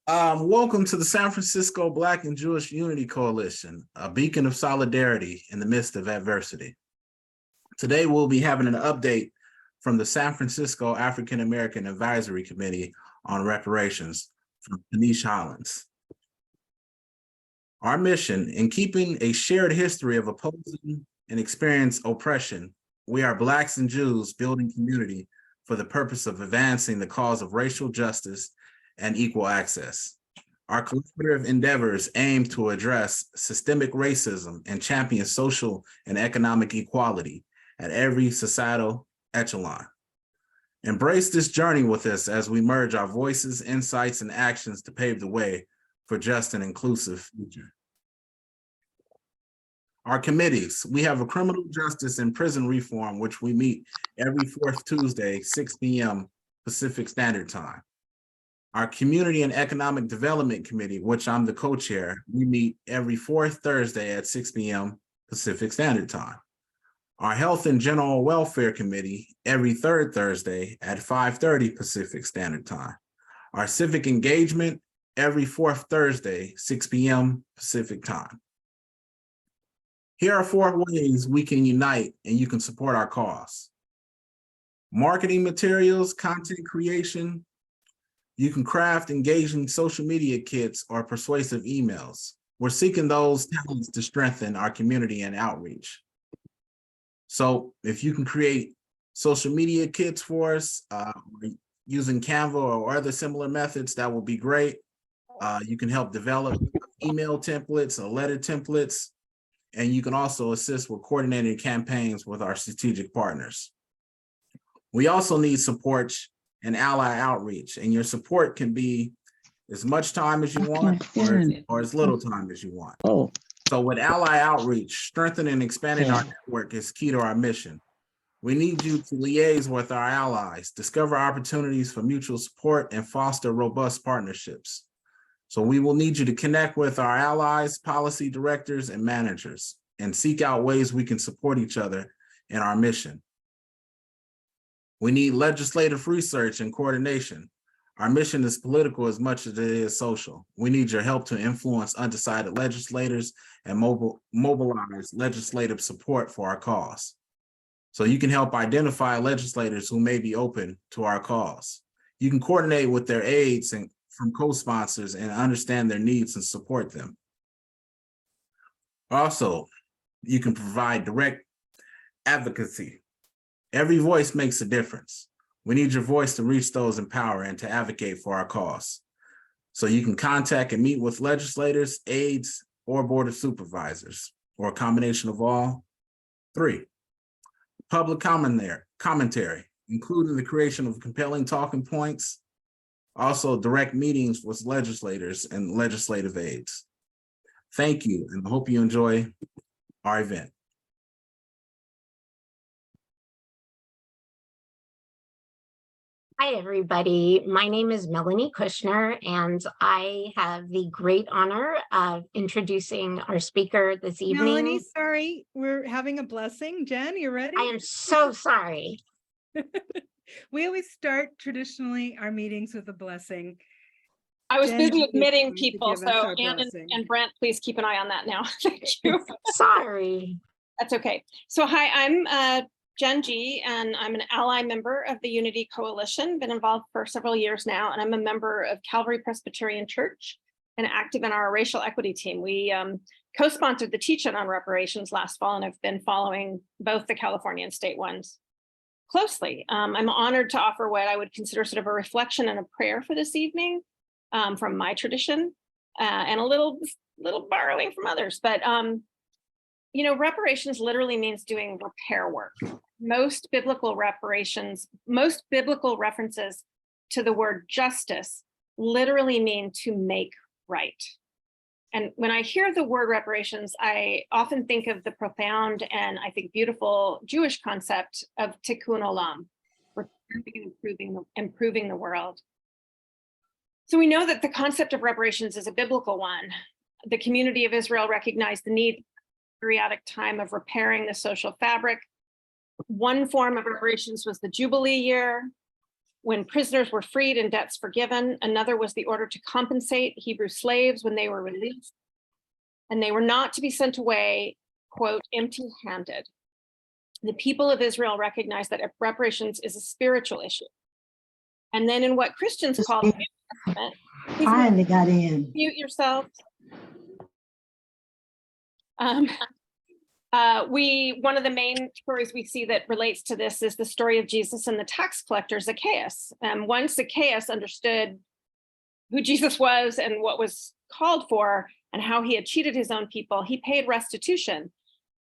Welcome to the San Francisco Black and Jewish Unity Coalition, a beacon of solidarity in the midst of adversity. Today, we'll be having an update from the San Francisco African American Advisory Committee on Reparations from Tinisch Hollins. Our mission, in keeping a shared history of opposing and experienced oppression, we are Blacks and Jews building community for the purpose of advancing the cause of racial justice and equal access. Our collaborative endeavors aim to address systemic racism and champion social and economic equality at every societal echelon. Embrace this journey with us as we merge our voices, insights, and actions to pave the way for just and inclusive future. Our committees, we have a criminal justice and prison reform, which we meet every fourth Tuesday, 6 p.m. Pacific Standard Time. Our Community and Economic Development Committee, which I'm the co-chair, we meet every fourth Thursday at 6 p.m. Pacific Standard Time. Our Health and General Welfare Committee, every third Thursday at 5:30 Pacific Standard Time. Our Civic Engagement, every fourth Thursday, 6 p.m. Pacific Time. Here are 4 ways we can unite and you can support our cause. Marketing materials, content creation. You can craft engaging social media kits or persuasive emails. We're seeking those talents to strengthen our community and outreach. So if you can create social media kits for us using Canva or other similar methods, that will be great. You can help develop email templates or letter templates, and you can also assist with coordinating campaigns with our strategic partners. We also need support and ally outreach, and your support can be as much time as you want or as little time as you want. So with ally outreach, strengthening and expanding our network is key to our mission. We need you to liaise with our allies, discover opportunities for mutual support, and foster robust partnerships. So we will need you to connect with our allies, policy directors, and managers, and seek out ways we can support each other in our mission. We need legislative research and coordination. Our mission is political as much as it is social. We need your help to influence undecided legislators and mobilize legislative support for our cause. So you can help identify legislators who may be open to our cause. You can coordinate with their aides and from co-sponsors and understand their needs and support them. Also, you can provide direct advocacy. Every voice makes a difference. We need your voice to reach those in power and to advocate for our cause. So you can contact and meet with legislators, aides, or Board of Supervisors, or a combination of all 3. Public commentary, including the creation of compelling talking points, also direct meetings with legislators and legislative aides. Thank you, and I hope you enjoy our event. Hi, everybody. My name is Melanie Kushner, and I have the great honor of introducing our speaker this evening. Melanie, sorry, we're having a blessing. Jen, you ready? I am so sorry. We always start traditionally our meetings with a blessing. I was Jen, busy you admitting need to people, give us so our Ann blessing. and Brent, please keep an eye on that now. Thank you. Sorry. That's okay. So hi, I'm Jen G, and I'm an ally member of the Unity Coalition, been involved for several years now, and I'm a member of Calvary Presbyterian Church and active in our racial equity team. We co-sponsored the teach-in on reparations last fall, and I've been following both the California and state ones closely. I'm honored to offer what I would consider sort of a reflection and a prayer for this evening from my tradition and a little borrowing from others. But you know, reparations literally means doing repair work. Most biblical references to the word justice literally mean to make right. And when I hear the word reparations, I often think of the profound and I think beautiful Jewish concept of tikkun olam, improving the world. So we know that the concept of reparations is a biblical one. The community of Israel recognized the need periodic time of repairing the social fabric. One form of reparations was the Jubilee year. when prisoners were freed and debts forgiven. Another was the order to compensate Hebrew slaves when they were released, and they were not to be sent away, quote, empty-handed. The people of Israel recognized that reparations is a spiritual issue. And then in what Christians call the New Testament, Finally got in. mute yourself. One of the main stories we see that relates to this is the story of Jesus and the tax collector Zacchaeus. Once Zacchaeus understood who Jesus was and what was called for and how he had cheated his own people, he paid restitution.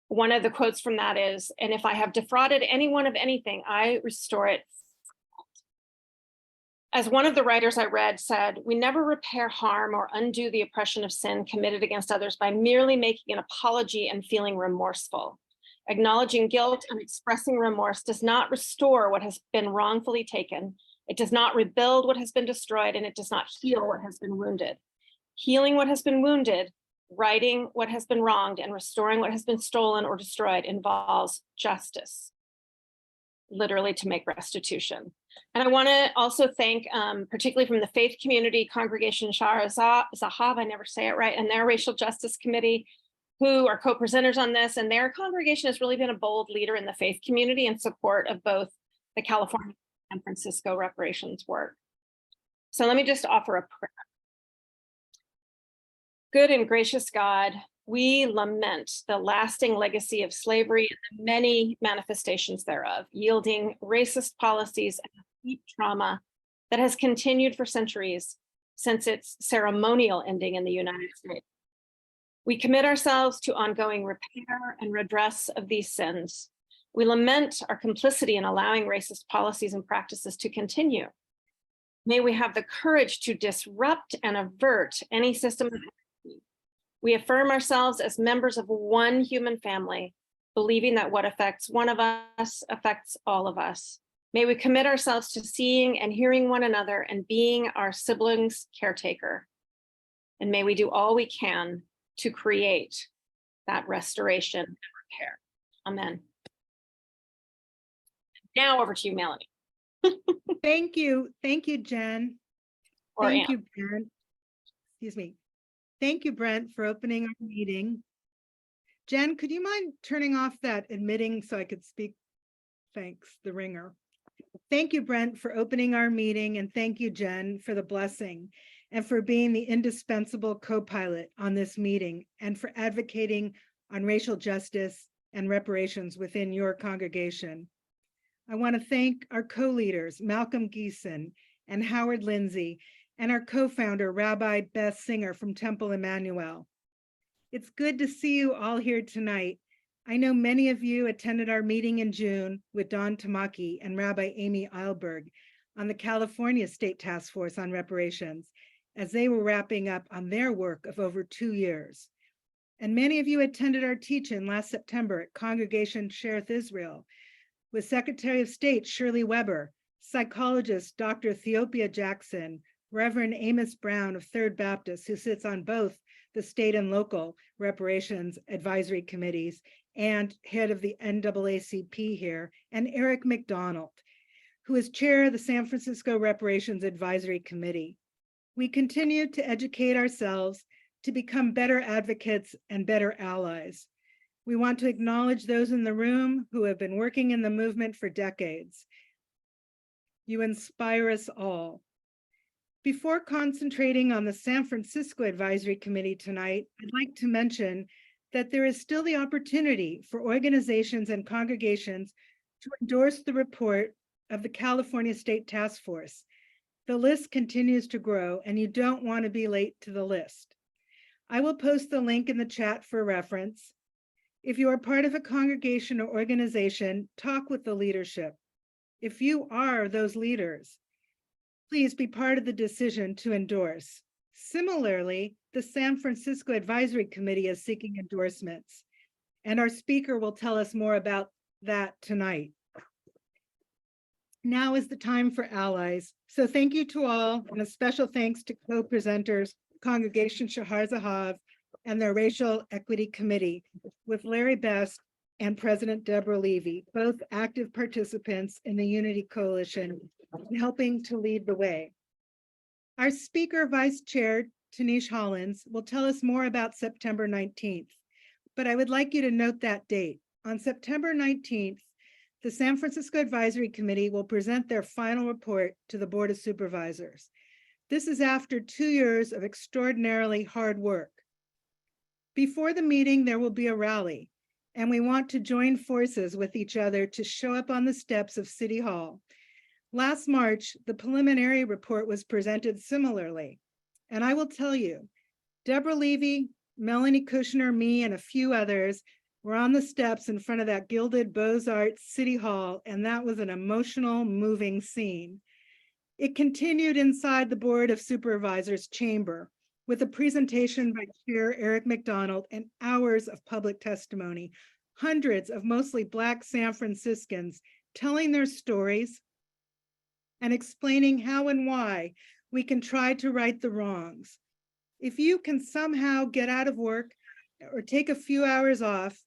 One of the quotes from that is, "And if I have defrauded anyone of anything, I restore it." As one of the writers I read said, we never repair harm or undo the oppression of sin committed against others by merely making an apology and feeling remorseful. Acknowledging guilt and expressing remorse does not restore what has been wrongfully taken. It does not rebuild what has been destroyed, and it does not heal what has been wounded. Healing what has been wounded, righting what has been wronged, and restoring what has been stolen or destroyed involves justice, literally to make restitution. And I want to also thank, particularly from the faith community, Congregation Shara Zahav, I never say it right, and their Racial Justice Committee, who are co-presenters on this, and their congregation has really been a bold leader in the faith community in support of both the California and San Francisco reparations work. So let me just offer a prayer. Good and gracious God, we lament the lasting legacy of slavery and the many manifestations thereof, yielding racist policies and deep trauma that has continued for centuries since its ceremonial ending in the United States. We commit ourselves to ongoing repair and redress of these sins. We lament our complicity in allowing racist policies and practices to continue. May we have the courage to disrupt and avert any system of anarchy. We affirm ourselves as members of one human family, believing that what affects one of us affects all of us. May we commit ourselves to seeing and hearing one another and being our siblings' caretaker. And may we do all we can to create that restoration and repair. Amen. Now over to you, Melanie. Thank you. Thank you, Jen. Or Thank Ann. you, Brent. Excuse me. Thank you, Brent, for opening our meeting. Jen, could you mind turning off that admitting so I could speak? Thanks, the ringer. Thank you, Brent, for opening our meeting, and thank you, Jen, for the blessing and for being the indispensable co-pilot on this meeting and for advocating on racial justice and reparations within your congregation. I want to thank our co-leaders, Malcolm Geeson and Howard Lindsay, and our co-founder, Rabbi Beth Singer from Temple Emmanuel. It's good to see you all here tonight. I know many of you attended our meeting in June with Don Tamaki and Rabbi Amy Eilberg on the California State Task Force on Reparations, as they were wrapping up on their work of over 2 years. And many of you attended our teach-in last September at Congregation Shereth Israel with Secretary of State Shirley Weber, psychologist Dr. Theopia Jackson, Reverend Amos Brown of Third Baptist, who sits on both the state and local reparations advisory committees, and head of the NAACP here, and Eric McDonald, who is chair of the San Francisco Reparations Advisory Committee. We continue to educate ourselves to become better advocates and better allies. We want to acknowledge those in the room who have been working in the movement for decades. You inspire us all. Before concentrating on the San Francisco Advisory Committee tonight, I'd like to mention that there is still the opportunity for organizations and congregations to endorse the report of the California State Task Force. The list continues to grow, and you don't want to be late to the list. I will post the link in the chat for reference. If you are part of a congregation or organization, talk with the leadership. If you are those leaders, please be part of the decision to endorse. Similarly, the San Francisco Advisory Committee is seeking endorsements, and our speaker will tell us more about that tonight. Now is the time for allies. So thank you to all, and a special thanks to co-presenters, Congregation Shahar Zahav and their Racial Equity Committee with Larry Best and President Deborah Levy, both active participants in the Unity Coalition and helping to lead the way. Our speaker, Vice Chair Tinisch Hollins, will tell us more about September 19th, but I would like you to note that date. On September 19th, the San Francisco Advisory Committee will present their final report to the Board of Supervisors. This is after 2 years of extraordinarily hard work. Before the meeting, there will be a rally, and we want to join forces with each other to show up on the steps of City Hall. Last March, the preliminary report was presented similarly, and I will tell you, Deborah Levy, Melanie Kushner, me, and a few others were on the steps in front of that gilded Beaux-Arts City Hall, and that was an emotional, moving scene. It continued inside the Board of Supervisors chamber with a presentation by Chair Eric McDonald and hours of public testimony, hundreds of mostly Black San Franciscans telling their stories and explaining how and why we can try to right the wrongs. If you can somehow get out of work or take a few hours off,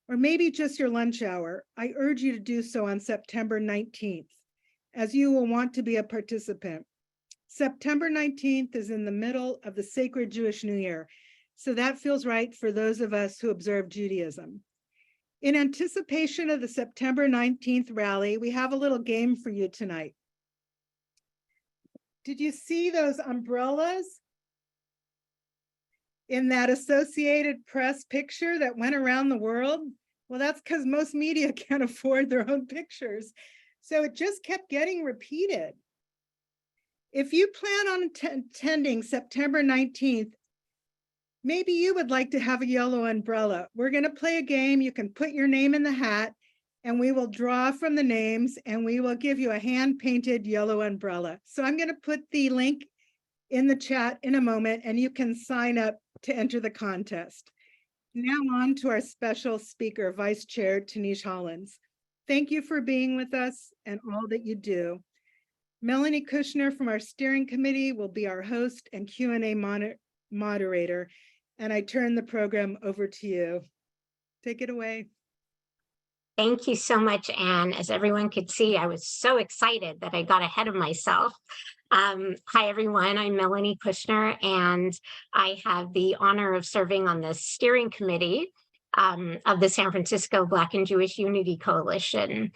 or maybe just your lunch hour, I urge you to do so on September 19th, as you will want to be a participant. September 19th is in the middle of the sacred Jewish New Year, so that feels right for those of us who observe Judaism. In anticipation of the September 19th rally, we have a little game for you tonight. Did you see those umbrellas in that Associated Press picture that went around the world? Well, that's because most media can't afford their own pictures. So it just kept getting repeated. If you plan on attending September 19th, maybe you would like to have a yellow umbrella. We're going to play a game. You can put your name in the hat and we will draw from the names and we will give you a hand-painted yellow umbrella. So I'm going to put the link in the chat in a moment and you can sign up to enter the contest. Now on to our special speaker, Vice Chair Tinisch Hollins. Thank you for being with us and all that you do. Melanie Kushner from our steering committee will be our host and Q&A moderator, and I turn the program over to you. Take it away. Thank you so much, Anne. As everyone could see, I was so excited that I got ahead of myself. Hi, everyone. I'm Melanie Kushner, and I have the honor of serving on the steering committee of the San Francisco Black and Jewish Unity Coalition.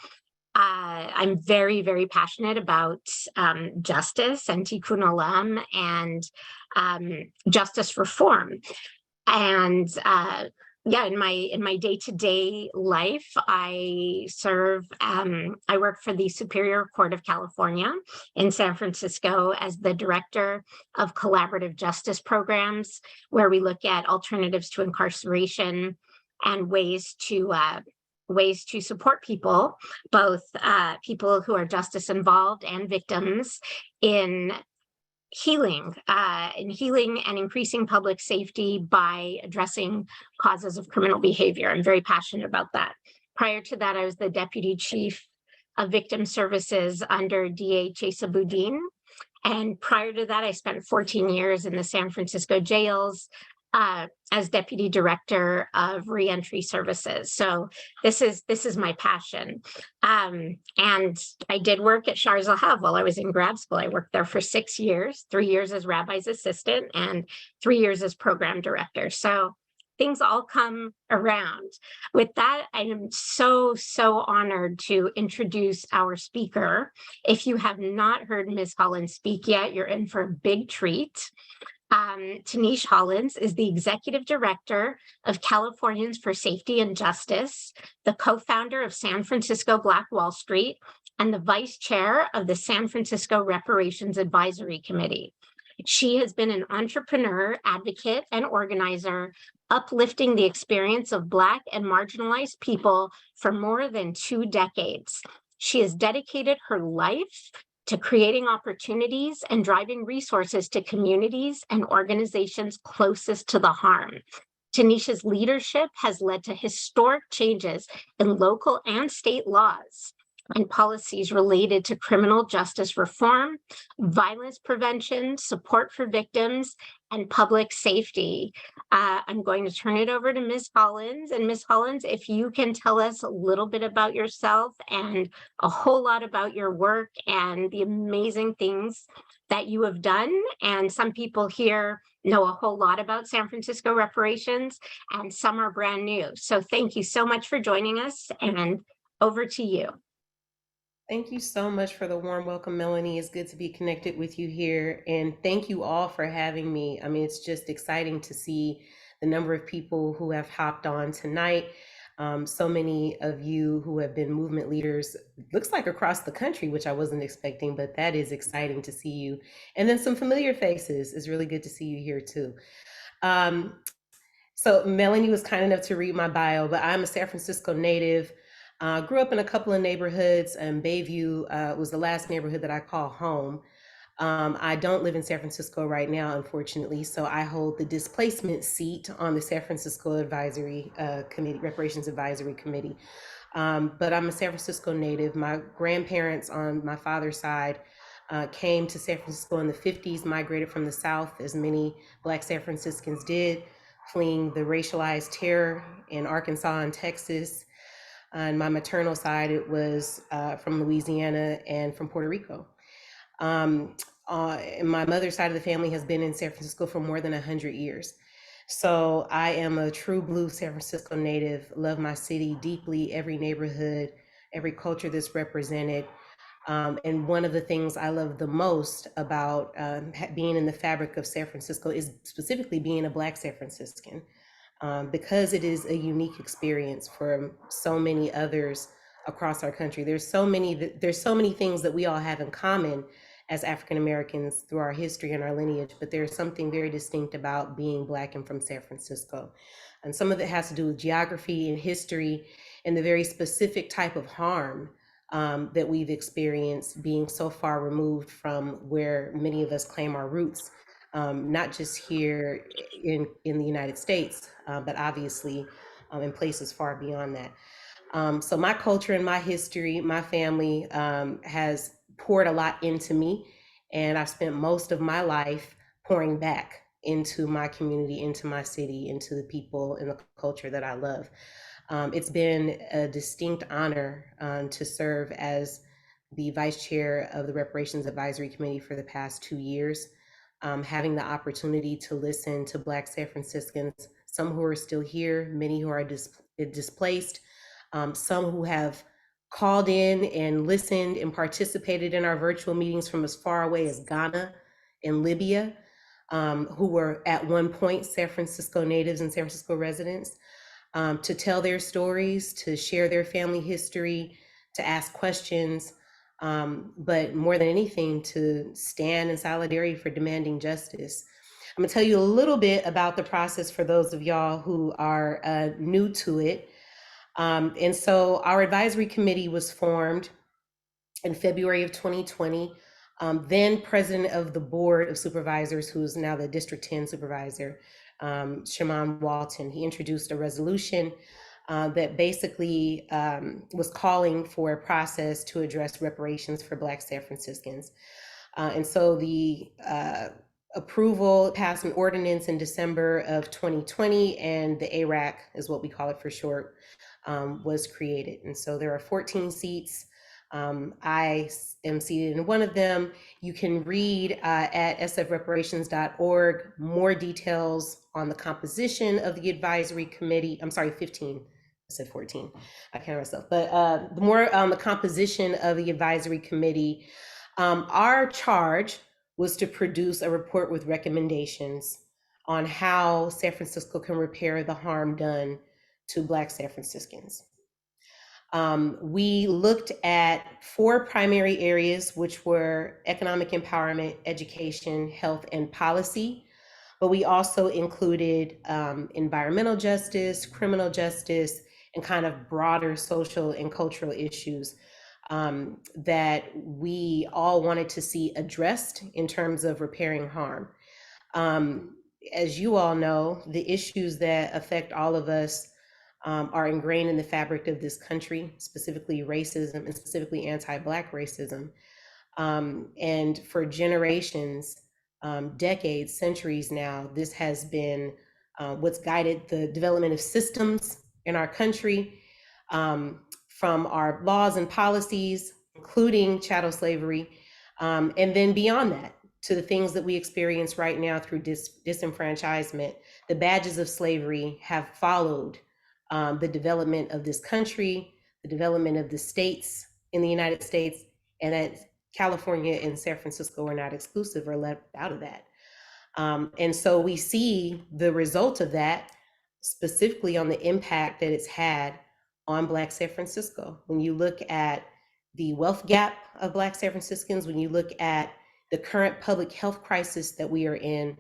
I'm very, very passionate about justice and tikkun olam and justice reform. And yeah, in my day-to-day life, I work for the Superior Court of California in San Francisco as the director of collaborative justice programs, where we look at alternatives to incarceration and ways to support people, both people who are justice involved and victims, in healing and increasing public safety by addressing causes of criminal behavior. I'm very passionate about that. Prior to that, I was the deputy chief of victim services under DA Chesa Boudin. And prior to that, I spent 14 years in the San Francisco jails as deputy director of reentry services. So this is my passion. And I did work at Shar Zahav while I was in grad school. I worked there for 6 years, 3 years as rabbi's assistant and 3 years as program director. So things all come around. With that, I am so honored to introduce our speaker. If you have not heard Ms. Hollins speak yet, you're in for a big treat. Tinisch Hollins is the executive director of Californians for Safety and Justice, the co-founder of San Francisco Black Wall Street, and the vice chair of the San Francisco Reparations Advisory Committee. She has been an entrepreneur, advocate, and organizer, uplifting the experience of Black and marginalized people for more than 2 decades. She has dedicated her life to creating opportunities and driving resources to communities and organizations closest to the harm. Tinisch's leadership has led to historic changes in local and state laws and policies related to criminal justice reform, violence prevention, support for victims, and public safety. I'm going to turn it over to Ms. Hollins. And Ms. Hollins, if you can tell us a little bit about yourself and a whole lot about your work and the amazing things that you have done. And some people here know a whole lot about San Francisco reparations, and some are brand new. So thank you so much for joining us, and over to you. Thank you so much for the warm welcome, Melanie. It's good to be connected with you here. And thank you all for having me. I mean, it's just exciting to see the number of people who have hopped on tonight. So many of you who have been movement leaders, looks like across the country, which I wasn't expecting, but that is exciting to see you. And then some familiar faces. It's really good to see you here too. So Melanie was kind enough to read my bio, but I'm a San Francisco native. Grew up in a couple of neighborhoods, and Bayview was the last neighborhood that I call home. I don't live in San Francisco right now, unfortunately, so I hold the displacement seat on the San Francisco Advisory Committee, Reparations Advisory Committee. But I'm a San Francisco native. My grandparents on my father's side came to San Francisco in the 50s, migrated from the South, as many Black San Franciscans did, fleeing the racialized terror in Arkansas and Texas. On my maternal side, it was from Louisiana and from Puerto Rico. And my mother's side of the family has been in San Francisco for more than 100 years. So I am a true blue San Francisco native, love my city deeply, every neighborhood, every culture that's represented. And one of the things I love the most about being in the fabric of San Francisco is specifically being a Black San Franciscan. Because it is a unique experience for so many others across our country. There's so many things that we all have in common as African Americans through our history and our lineage, but there's something very distinct about being Black and from San Francisco. And some of it has to do with geography and history and the very specific type of harm that we've experienced being so far removed from where many of us claim our roots. Not just here in the United States, but obviously in places far beyond that. So my culture and my history, my family has poured a lot into me, and I've spent most of my life pouring back into my community, into my city, into the people and the culture that I love. It's been a distinct honor to serve as the vice chair of the Reparations Advisory Committee for the past 2 years. Having the opportunity to listen to Black San Franciscans, some who are still here, many who are displaced, some who have called in and listened and participated in our virtual meetings from as far away as Ghana and Libya, who were at one point San Francisco natives and San Francisco residents, to tell their stories, to share their family history, to ask questions, but more than anything, to stand in solidarity for demanding justice. I'm gonna tell you a little bit about the process for those of y'all who are new to it. And so our advisory committee was formed in February of 2020. Then president of the Board of Supervisors, who's now the District 10 supervisor, Shaman Walton, he introduced a resolution that basically was calling for a process to address reparations for Black San Franciscans. And so the approval passed an ordinance in December of 2020, and the ARAC is what we call it for short, was created. And so there are 14 seats. I am seated in one of them. You can read at sfreparations.org more details on the composition of the advisory committee. I'm sorry, 15. I said 14. I counted myself. But more on the composition of the advisory committee. Our charge was to produce a report with recommendations on how San Francisco can repair the harm done to Black San Franciscans. We looked at 4 primary areas, which were economic empowerment, education, health, and policy. But we also included environmental justice, criminal justice, and kind of broader social and cultural issues that we all wanted to see addressed in terms of repairing harm. As you all know, the issues that affect all of us are ingrained in the fabric of this country, specifically racism and specifically anti-Black racism. And for generations, decades, centuries now, this has been what's guided the development of systems in our country, from our laws and policies, including chattel slavery, and then beyond that, to the things that we experience right now through disenfranchisement. The badges of slavery have followed the development of this country, the development of the states in the United States, and that California and San Francisco are not exclusive or left out of that. And so we see the result of that specifically on the impact that it's had on Black San Francisco. When you look at the wealth gap of Black San Franciscans, when you look at the current public health crisis that we are in,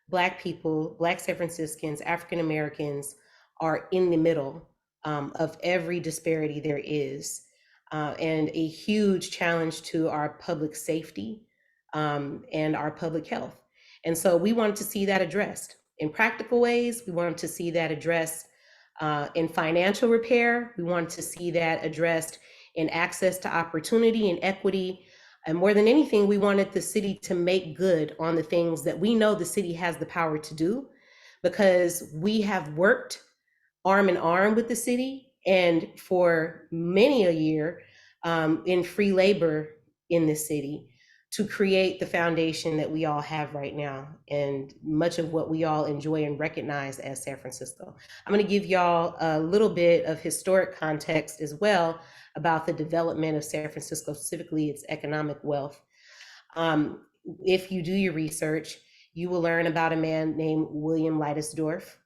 Black people, Black San Franciscans, African Americans are in the middle of every disparity there is, and a huge challenge to our public safety and our public health. And so we wanted to see that addressed in practical ways. We wanted to see that addressed in financial repair. We wanted to see that addressed in access to opportunity and equity. And more than anything, we wanted the city to make good on the things that we know the city has the power to do, because we have worked arm in arm with the city and for many a year in free labor in the city to create the foundation that we all have right now and much of what we all enjoy and recognize as San Francisco. I'm going to give y'all a little bit of historic context as well about the development of San Francisco, specifically its economic wealth. If you do your research, you will learn about a man named William Leidesdorff,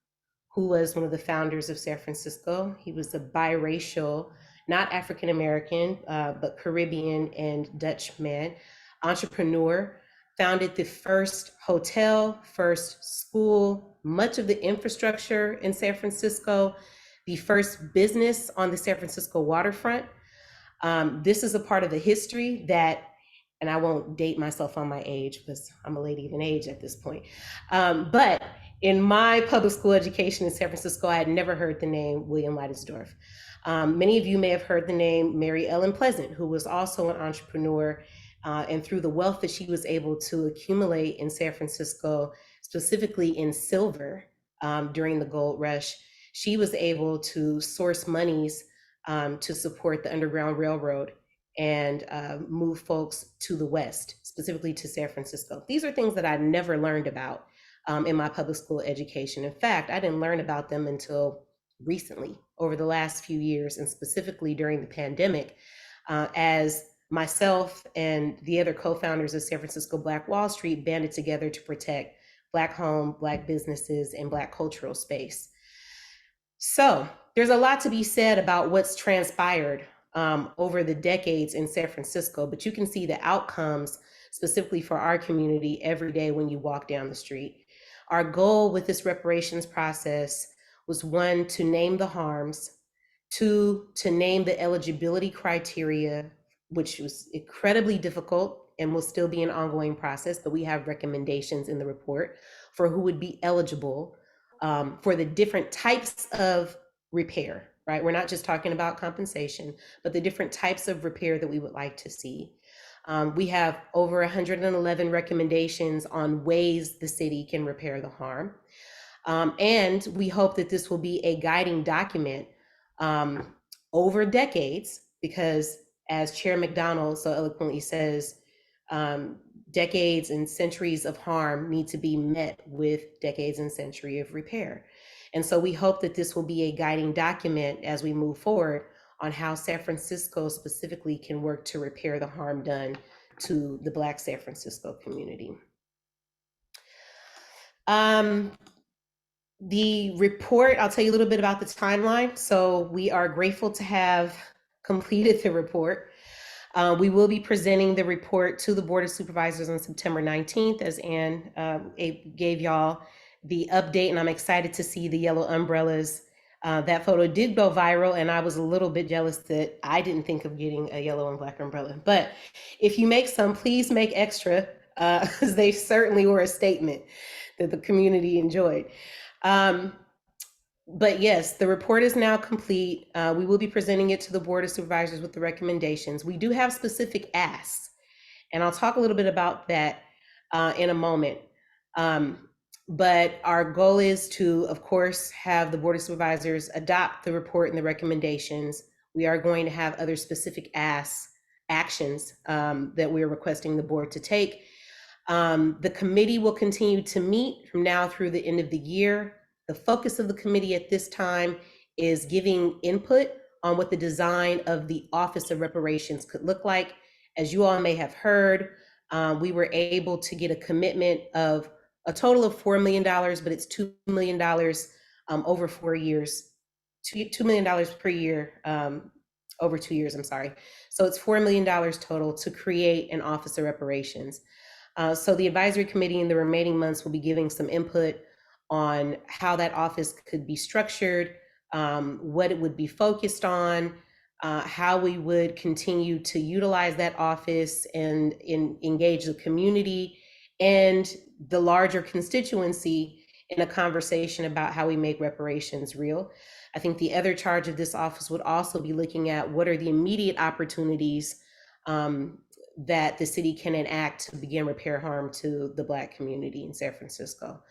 who was one of the founders of San Francisco. He was a biracial, not African-American, but Caribbean and Dutch man, entrepreneur, founded the first hotel, first school, much of the infrastructure in San Francisco, the first business on the San Francisco waterfront. This is a part of the history that, and I won't date myself on my age because I'm a lady of an age at this point, but in my public school education in San Francisco, I had never heard the name William Leidesdorff. Many of you may have heard the name Mary Ellen Pleasant, who was also an entrepreneur, and through the wealth that she was able to accumulate in San Francisco, specifically in silver during the gold rush, she was able to source monies to support the Underground Railroad and move folks to the West, specifically to San Francisco. These are things that I never learned about in my public school education. In fact, I didn't learn about them until recently, over the last few years, and specifically during the pandemic, as myself and the other co-founders of San Francisco Black Wall Street banded together to protect Black home, Black businesses, and Black cultural space. So there's a lot to be said about what's transpired over the decades in San Francisco, but you can see the outcomes specifically for our community every day when you walk down the street. Our goal with this reparations process was, one, to name the harms, two, to name the eligibility criteria, which was incredibly difficult and will still be an ongoing process, but we have recommendations in the report for who would be eligible for the different types of repair, right? We're not just talking about compensation, but the different types of repair that we would like to see. We have over 111 recommendations on ways the city can repair the harm. And we hope that this will be a guiding document over decades, because as Chair McDonald so eloquently says, decades and centuries of harm need to be met with decades and century of repair. And so we hope that this will be a guiding document as we move forward on how San Francisco specifically can work to repair the harm done to the Black San Francisco community. The report, I'll tell you a little bit about the timeline. So we are grateful to have completed the report. We will be presenting the report to the Board of Supervisors on September 19th, as Ann gave y'all the update, and I'm excited to see the yellow umbrellas. That photo did go viral, and I was a little bit jealous that I didn't think of getting a yellow and Black umbrella. But if you make some, please make extra, because they certainly were a statement that the community enjoyed. But yes, the report is now complete. We will be presenting it to the Board of Supervisors with the recommendations. We do have specific asks, and I'll talk a little bit about that in a moment. But our goal is to, of course, have the Board of Supervisors adopt the report and the recommendations. We are going to have other specific actions that we're requesting the board to take. The committee will continue to meet from now through the end of the year. The focus of the committee at this time is giving input on what the design of the Office of Reparations could look like. As you all may have heard, we were able to get a commitment of a total of $4 million, but it's $2 million over 4 years, $2 million per year, over 2 years, I'm sorry. So it's $4 million total to create an Office of Reparations. So the advisory committee in the remaining months will be giving some input on how that office could be structured, what it would be focused on, how we would continue to utilize that office and engage the community and the larger constituency in a conversation about how we make reparations real. I think the other charge of this office would also be looking at what are the immediate opportunities that the city can enact to begin repair harm to the Black community in San Francisco.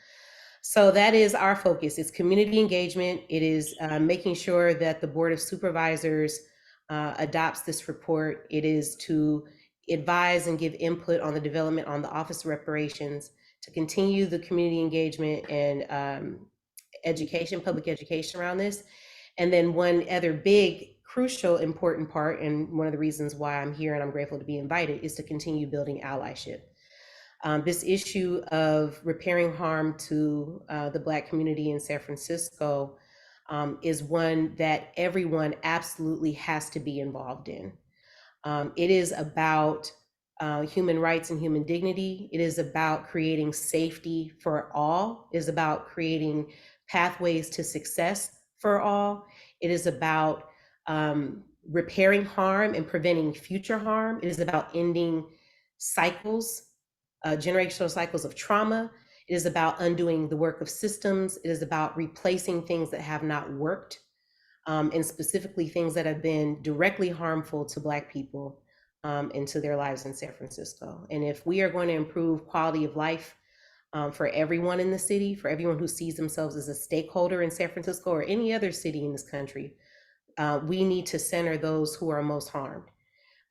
So that is our focus. It's community engagement. It is making sure that the Board of Supervisors adopts this report. It is to advise and give input on the development on the Office of Reparations, to continue the community engagement and education, public education around this. And then one other big, crucial, important part, and one of the reasons why I'm here and I'm grateful to be invited, is to continue building allyship. This issue of repairing harm to the Black community in San Francisco is one that everyone absolutely has to be involved in. It is about human rights and human dignity. It is about creating safety for all. It is about creating pathways to success for all. It is about repairing harm and preventing future harm. It is about ending cycles, generational cycles of trauma. It is about undoing the work of systems. It is about replacing things that have not worked, and specifically things that have been directly harmful to Black people and to their lives in San Francisco. And if we are going to improve quality of life for everyone in the city, for everyone who sees themselves as a stakeholder in San Francisco or any other city in this country, we need to center those who are most harmed.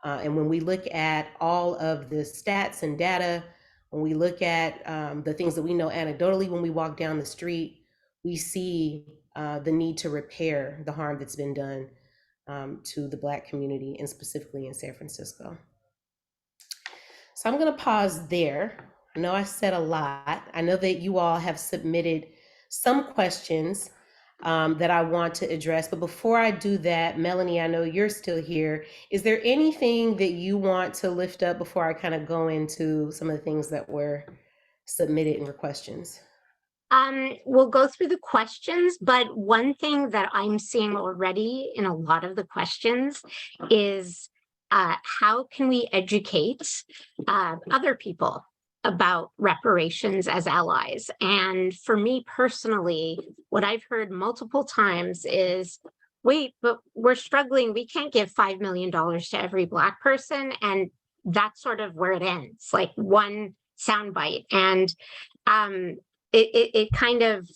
And when we look at all of the stats and data, when we look at the things that we know anecdotally when we walk down the street, we see the need to repair the harm that's been done to the Black community, and specifically in San Francisco. So I'm going to pause there. I know I said a lot. I know that you all have submitted some questions that I want to address. But before I do that, Melanie, I know you're still here. Is there anything that you want to lift up before I kind of go into some of the things that were submitted in your questions? We'll go through the questions, but one thing that I'm seeing already in a lot of the questions is how can we educate other people about reparations as allies? And for me personally, what I've heard multiple times is, wait, but we're struggling. We can't give $5 million to every Black person. And that's sort of where it ends, like one soundbite. And it kind of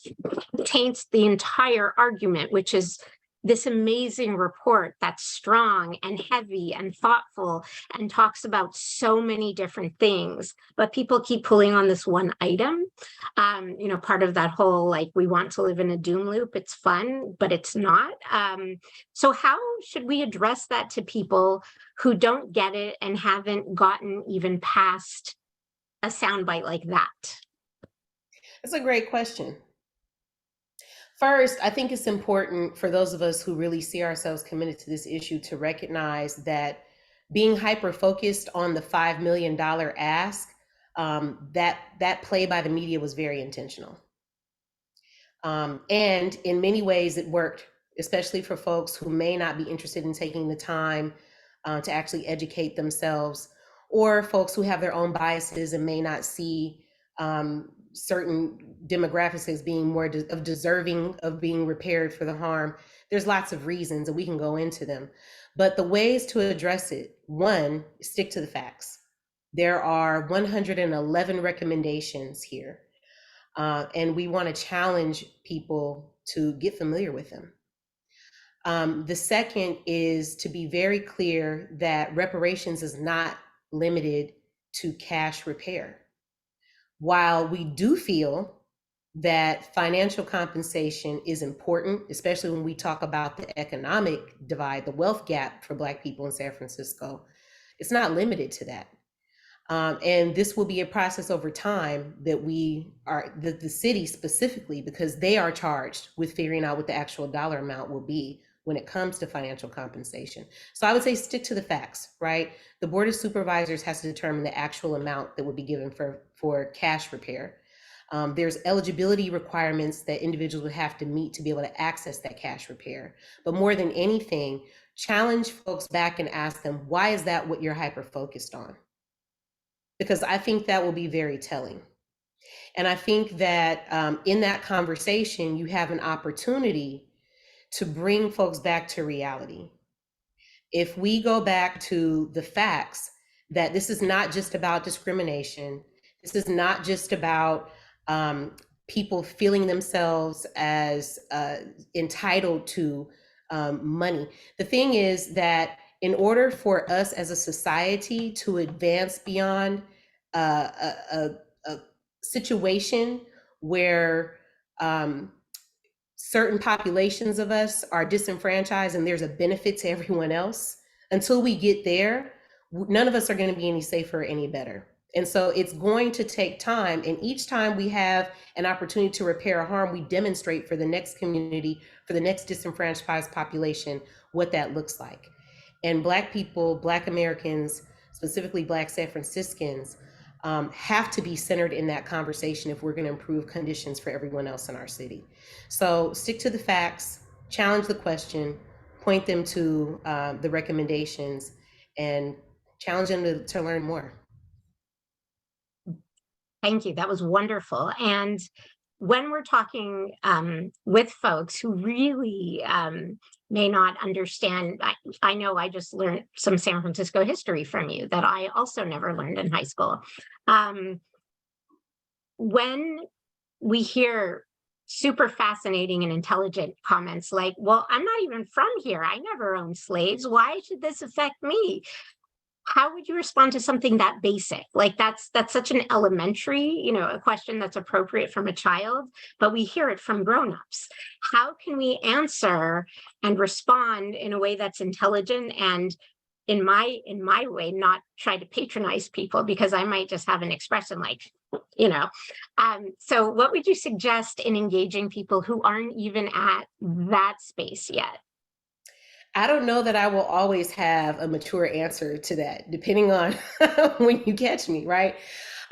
taints the entire argument, which is this amazing report that's strong and heavy and thoughtful and talks about so many different things, but people keep pulling on this one item. Part of that whole, like, we want to live in a doom loop. It's fun, but it's not. So how should we address that to people who don't get it and haven't gotten even past a soundbite like that? That's a great question. First, I think it's important for those of us who really see ourselves committed to this issue to recognize that being hyper-focused on the $5 million ask, that play by the media was very intentional. And in many ways it worked, especially for folks who may not be interested in taking the time to actually educate themselves, or folks who have their own biases and may not see certain demographics as being more deserving of being repaired for the harm. There's lots of reasons, and we can go into them. But the ways to address it, one, stick to the facts. There are 111 recommendations here, and we want to challenge people to get familiar with them. The second is to be very clear that reparations is not limited to cash repair. While we do feel that financial compensation is important, especially when we talk about the economic divide, the wealth gap for Black people in San Francisco, it's not limited to that. And this will be a process over time that the city specifically, because they are charged with figuring out what the actual dollar amount will be when it comes to financial compensation. So I would say stick to the facts, right? The Board of Supervisors has to determine the actual amount that would be given for cash repair. There's eligibility requirements that individuals would have to meet to be able to access that cash repair. But more than anything, challenge folks back and ask them, why is that what you're hyper-focused on? Because I think that will be very telling. And I think that in that conversation, you have an opportunity to bring folks back to reality. If we go back to the facts that this is not just about discrimination, this is not just about people feeling themselves as entitled to money. The thing is that in order for us as a society to advance beyond a situation where certain populations of us are disenfranchised and there's a benefit to everyone else, until we get there, none of us are going to be any safer or any better. And so it's going to take time. And each time we have an opportunity to repair a harm, we demonstrate for the next community, for the next disenfranchised population, what that looks like. And Black people, Black Americans, specifically Black San Franciscans, have to be centered in that conversation if we're going to improve conditions for everyone else in our city. So stick to the facts, challenge the question, point them to the recommendations, and challenge them to learn more. Thank you. That was wonderful. And when we're talking with folks who really may not understand, I know I just learned some San Francisco history from you that I also never learned in high school. When we hear super fascinating and intelligent comments like, well, I'm not even from here. I never owned slaves. Why should this affect me? How would you respond to something that basic? Like that's such an elementary, a question that's appropriate from a child, but we hear it from grownups. How can we answer and respond in a way that's intelligent and in my way, not try to patronize people because I might just have an expression like, so what would you suggest in engaging people who aren't even at that space yet? I don't know that I will always have a mature answer to that, depending on when you catch me, right?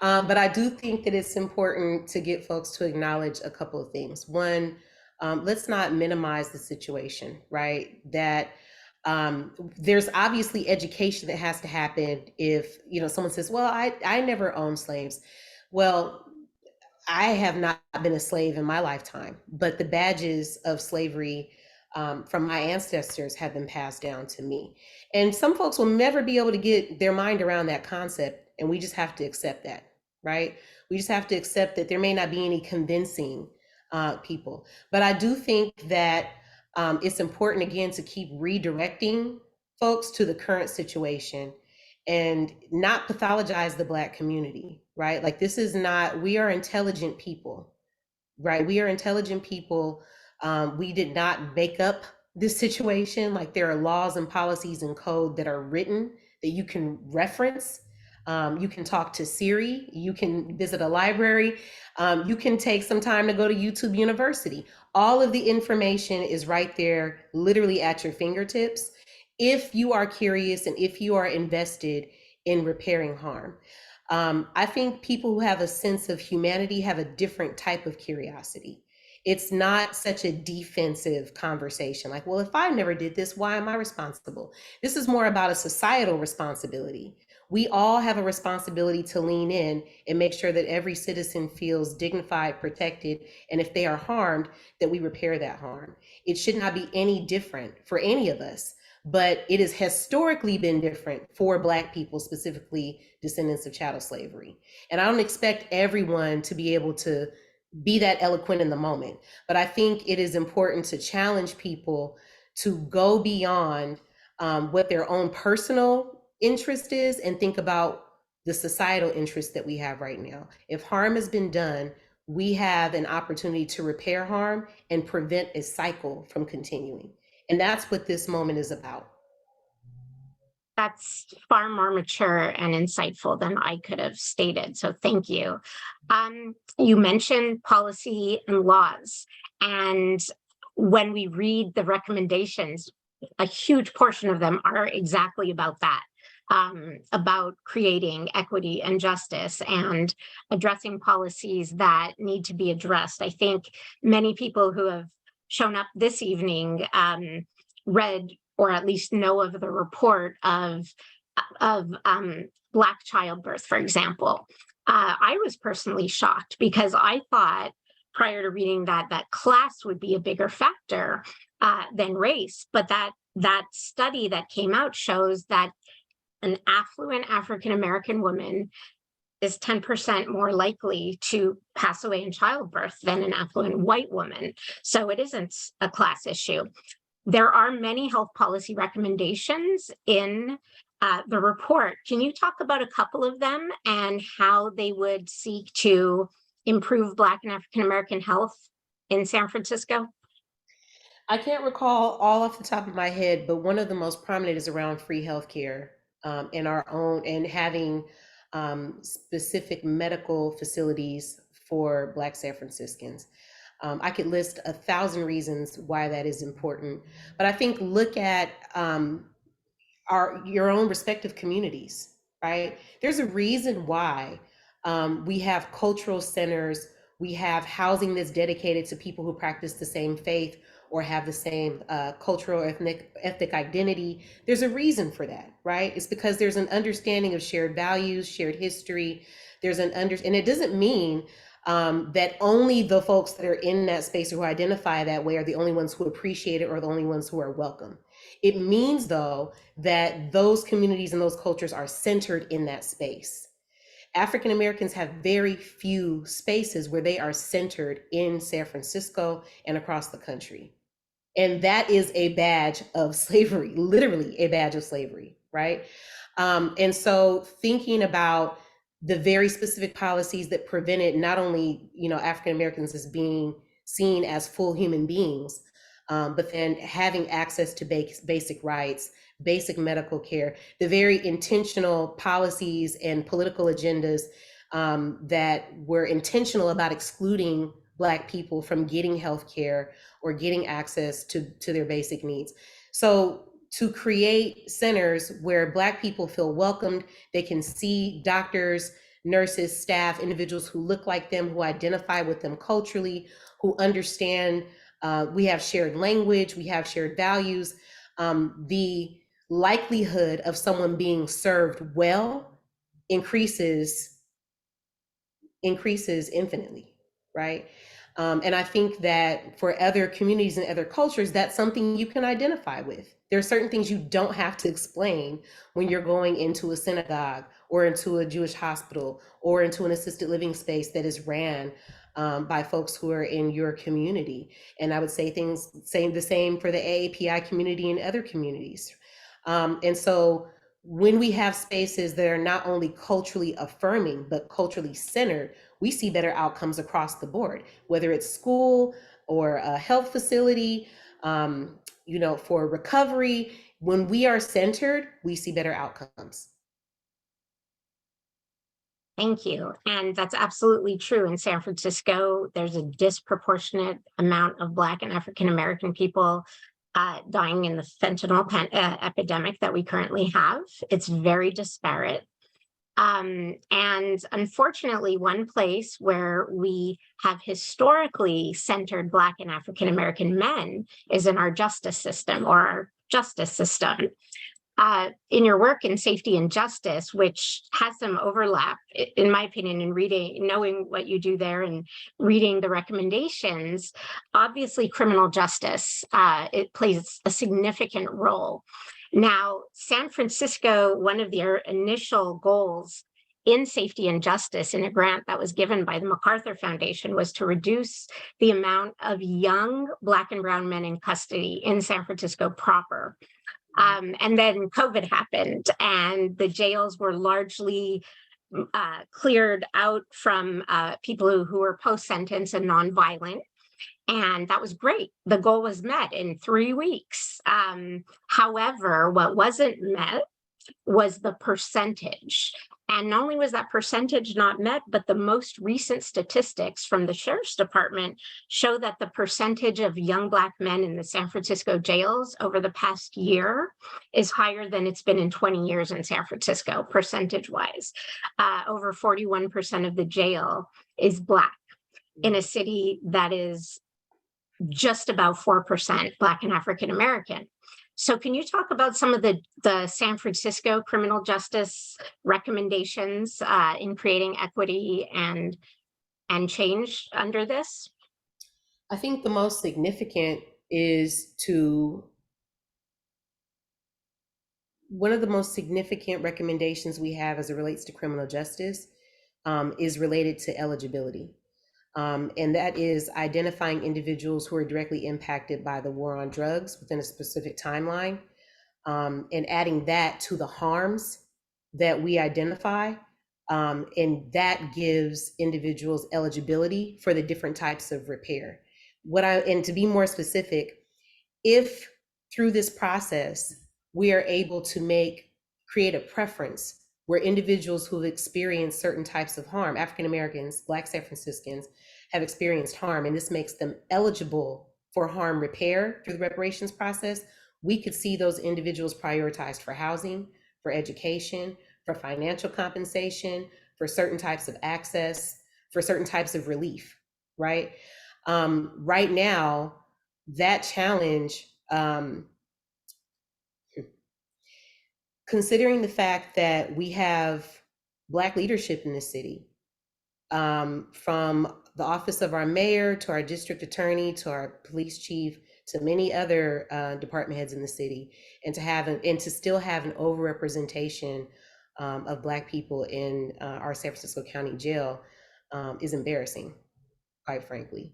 But I do think that it's important to get folks to acknowledge a couple of things. One, let's not minimize the situation, right? That there's obviously education that has to happen if, someone says, well, I never owned slaves. Well, I have not been a slave in my lifetime, but the badges of slavery from my ancestors have been passed down to me. And some folks will never be able to get their mind around that concept. And we just have to accept that, right? We just have to accept that there may not be any convincing people. But I do think that it's important, again, to keep redirecting folks to the current situation and not pathologize the Black community, right? Like we are intelligent people, right? We are intelligent people. We did not make up this situation. Like there are laws and policies and code that are written that you can reference. You can talk to Siri, you can visit a library, you can take some time to go to YouTube University. All of the information is right there, literally at your fingertips, if you are curious and if you are invested in repairing harm. I think people who have a sense of humanity have a different type of curiosity. It's not such a defensive conversation like, well, if I never did this, why am I responsible? This is more about a societal responsibility. We all have a responsibility to lean in and make sure that every citizen feels dignified, protected, and if they are harmed, that we repair that harm. It should not be any different for any of us. but it has historically been different for Black people, specifically descendants of chattel slavery. And I don't expect everyone to be able to be that eloquent in the moment, but I think it is important to challenge people to go beyond what their own personal interest is and think about the societal interest that we have right now. If harm has been done, we have an opportunity to repair harm and prevent a cycle from continuing. And that's what this moment is about. That's far more mature and insightful than I could have stated. So thank you. You mentioned policy and laws. And when we read the recommendations, a huge portion of them are exactly about that. About creating equity and justice and addressing policies that need to be addressed. I think many people who have shown up this evening read or at least know of the report of Black childbirth, for example. I was personally shocked because I thought prior to reading that class would be a bigger factor than race, but that study that came out shows that an affluent African-American woman is 10% more likely to pass away in childbirth than an affluent white woman. So it isn't a class issue. There are many health policy recommendations in the report. Can you talk about a couple of them and how they would seek to improve Black and African-American health in San Francisco? I can't recall all off the top of my head, but one of the most prominent is around free healthcare in our own, and having specific medical facilities for Black San Franciscans. I could list 1,000 reasons why that is important, but I think look at your own respective communities, right? There's a reason why we have cultural centers, we have housing that's dedicated to people who practice the same faith or have the same cultural ethnic identity. There's a reason for that, right? It's because there's an understanding of shared values, shared history. And it doesn't mean that only the folks that are in that space or who identify that way are the only ones who appreciate it or the only ones who are welcome. It means, though, that those communities and those cultures are centered in that space. African Americans have very few spaces where they are centered in San Francisco and across the country. And that is a badge of slavery, literally a badge of slavery, right? And so thinking about the very specific policies that prevented not only, African Americans as being seen as full human beings, but then having access to basic rights, basic medical care, the very intentional policies and political agendas that were intentional about excluding Black people from getting health care or getting access to their basic needs. So to create centers where Black people feel welcomed, they can see doctors, nurses, staff, individuals who look like them, who identify with them culturally, who understand we have shared language, we have shared values. The likelihood of someone being served well increases infinitely, right? And I think that for other communities and other cultures, that's something you can identify with. There are certain things you don't have to explain when you're going into a synagogue or into a Jewish hospital or into an assisted living space that is ran by folks who are in your community. And I would say the same for the AAPI community and other communities. And so when we have spaces that are not only culturally affirming, but culturally centered, we see better outcomes across the board, whether it's school or a health facility, for recovery. When we are centered, we see better outcomes. Thank you. And that's absolutely true. In San Francisco, there's a disproportionate amount of Black and African-American people dying in the fentanyl epidemic that we currently have. It's very disparate. And unfortunately, one place where we have historically centered Black and African-American men is in our justice system or our justice system. in your work in safety and justice, which has some overlap, in my opinion, in reading, knowing what you do there and reading the recommendations, obviously criminal justice, it plays a significant role. Now, San Francisco, one of their initial goals in safety and justice in a grant that was given by the MacArthur Foundation was to reduce the amount of young Black and brown men in custody in San Francisco proper. And then COVID happened and the jails were largely cleared out from people who were post-sentence and nonviolent. And that was great. The goal was met in 3 weeks. However, what wasn't met was the percentage. And not only was that percentage not met, but the most recent statistics from the Sheriff's Department show that the percentage of young Black men in the San Francisco jails over the past year is higher than it's been in 20 years in San Francisco, percentage-wise. Over 41% of the jail is Black in a city that is just about 4% Black and African American. So can you talk about some of the San Francisco criminal justice recommendations in creating equity and change under this? I think the most significant is one of the most significant recommendations we have as it relates to criminal justice is related to eligibility. And that is identifying individuals who are directly impacted by the war on drugs within a specific timeline, and adding that to the harms that we identify. And that gives individuals eligibility for the different types of repair. And to be more specific, if through this process, we are able to create a preference where individuals who've experienced certain types of harm, African Americans, Black San Franciscans, have experienced harm, and this makes them eligible for harm repair through the reparations process, we could see those individuals prioritized for housing, for education, for financial compensation, for certain types of access, for certain types of relief, right? Right now, that challenge, considering the fact that we have Black leadership in the city, from the office of our mayor to our district attorney to our police chief to many other department heads in the city, and to still have an overrepresentation of Black people in our San Francisco County Jail is embarrassing, quite frankly.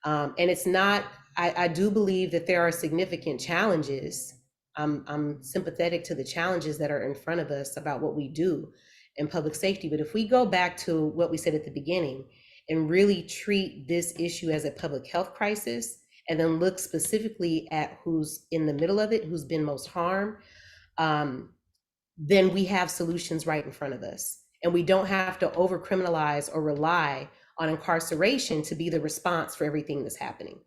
And it's not, I do believe that there are significant challenges. I'm sympathetic to the challenges that are in front of us about what we do in public safety. But if we go back to what we said at the beginning and really treat this issue as a public health crisis, and then look specifically at who's in the middle of it, who's been most harmed, then we have solutions right in front of us. And we don't have to over-criminalize or rely on incarceration to be the response for everything that's happening.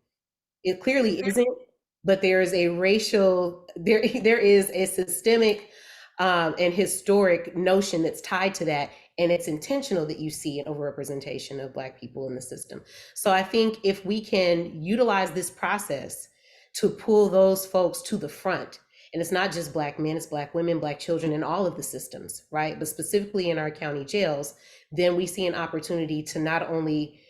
It clearly isn't, but there is there is a systemic and historic notion that's tied to that. And it's intentional that you see an overrepresentation of Black people in the system. So I think if we can utilize this process to pull those folks to the front, and it's not just Black men, it's Black women, Black children in all of the systems, right? But specifically in our county jails, then we see an opportunity to not only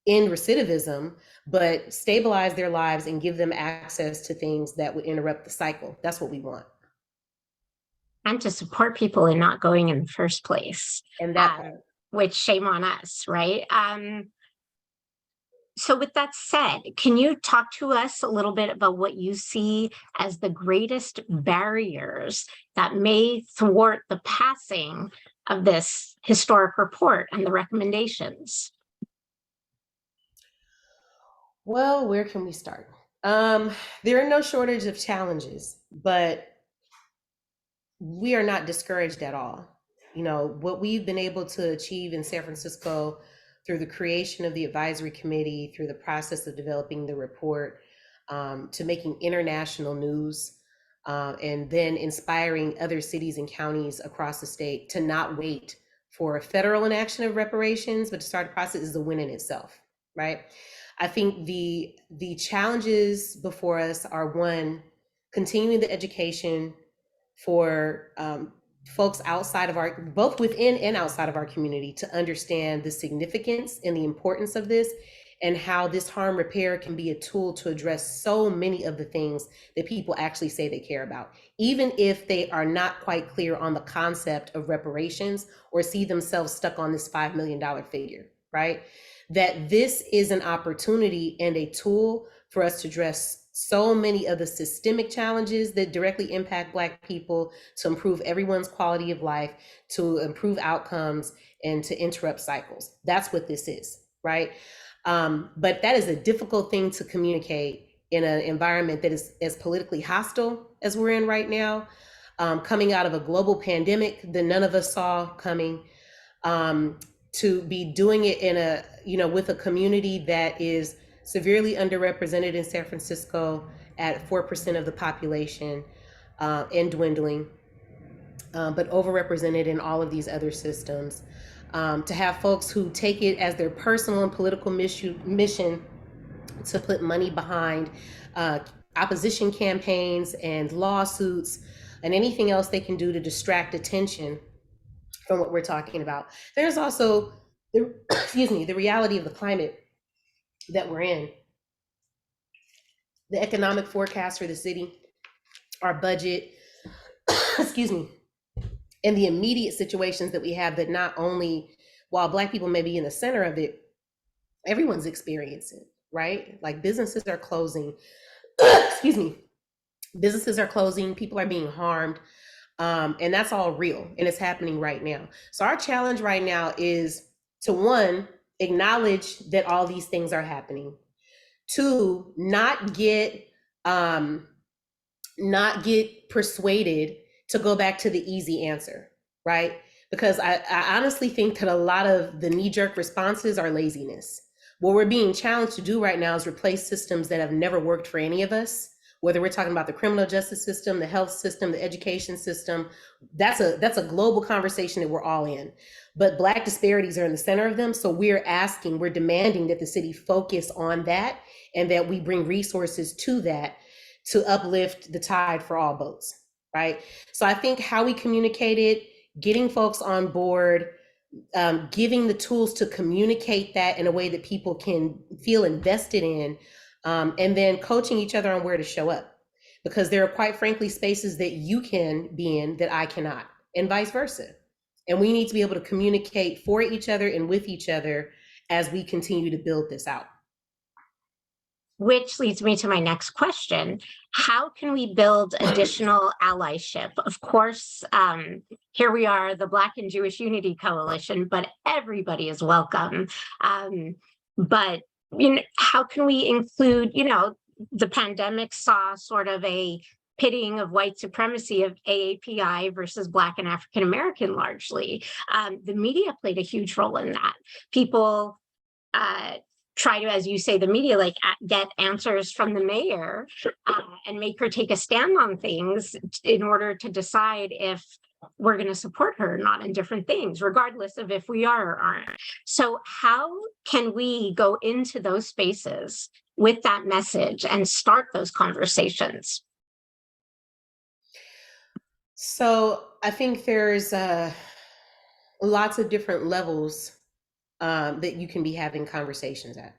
end recidivism, but stabilize their lives and give them access to things that would interrupt the cycle. That's what we want. And to support people in not going in the first place. And that which shame on us, right? So with that said, can you talk to us a little bit about what you see as the greatest barriers that may thwart the passing of this historic report and the recommendations? Well, where can we start? There are no shortage of challenges, but we are not discouraged at all. You know, what we've been able to achieve in San Francisco through the creation of the advisory committee, through the process of developing the report, to making international news, and then inspiring other cities and counties across the state to not wait for a federal inaction of reparations, but to start the process is a win in itself, right? I think the challenges before us are, one, continuing the education, for folks outside of our, both within and outside of our community, to understand the significance and the importance of this, and how this harm repair can be a tool to address so many of the things that people actually say they care about, even if they are not quite clear on the concept of reparations or see themselves stuck on this $5 million figure, right? That this is an opportunity and a tool for us to address so many of the systemic challenges that directly impact Black people, to improve everyone's quality of life, to improve outcomes, and to interrupt cycles. That's what this is, right? But that is a difficult thing to communicate in an environment that is as politically hostile as we're in right now, coming out of a global pandemic that none of us saw coming, to be doing it in a, with a community that is severely underrepresented in San Francisco at 4% of the population, and dwindling, but overrepresented in all of these other systems. To have folks who take it as their personal and political mission to put money behind opposition campaigns and lawsuits and anything else they can do to distract attention from what we're talking about. There's also the reality of the climate that we're in. The economic forecast for the city, our budget, and the immediate situations that we have, that not only, while Black people may be in the center of it, everyone's experiencing, right? Like businesses are closing, businesses are closing, people are being harmed, and that's all real, and it's happening right now. So our challenge right now is to, one, acknowledge that all these things are happening. Two, not get persuaded to go back to the easy answer, right? Because I honestly think that a lot of the knee-jerk responses are laziness. What we're being challenged to do right now is replace systems that have never worked for any of us, whether we're talking about the criminal justice system, the health system, the education system. That's a global conversation that we're all in. But Black disparities are in the center of them. So we're demanding that the city focus on that, and that we bring resources to that to uplift the tide for all boats, right? So I think how we communicate it, getting folks on board, giving the tools to communicate that in a way that people can feel invested in, and then coaching each other on where to show up. Because there are, quite frankly, spaces that you can be in that I cannot, and vice versa. And we need to be able to communicate for each other and with each other as we continue to build this out. Which leads me to my next question. How can we build additional allyship? Of course, here we are, the Black and Jewish Unity Coalition, but everybody is welcome. But how can we include, the pandemic saw sort of a pitting of white supremacy of AAPI versus Black and African American largely. The media played a huge role in that. People try to, as you say, the media, like get answers from the mayor and make her take a stand on things in order to decide if we're going to support her or not in different things, regardless of if we are or aren't. So how can we go into those spaces with that message and start those conversations? So I think there's lots of different levels that you can be having conversations at.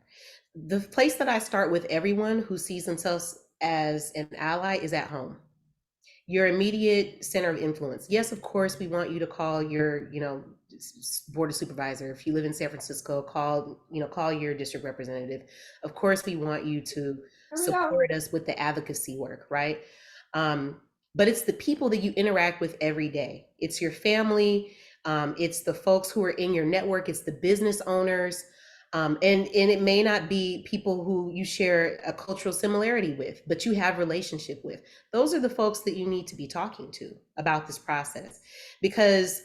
The place that I start with everyone who sees themselves as an ally is at home. Your immediate center of influence. Yes, of course, we want you to call your, Board of Supervisor. If you live in San Francisco, call your district representative. Of course, we want you to support us with the advocacy work, right? But it's the people that you interact with every day. It's your family. It's the folks who are in your network. It's the business owners. And it may not be people who you share a cultural similarity with, but you have relationship with. Those are the folks that you need to be talking to about this process. Because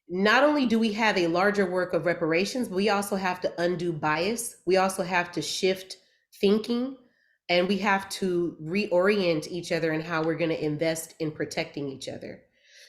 not only do we have a larger work of reparations, but we also have to undo bias. We also have to shift thinking, and we have to reorient each other in how we're going to invest in protecting each other.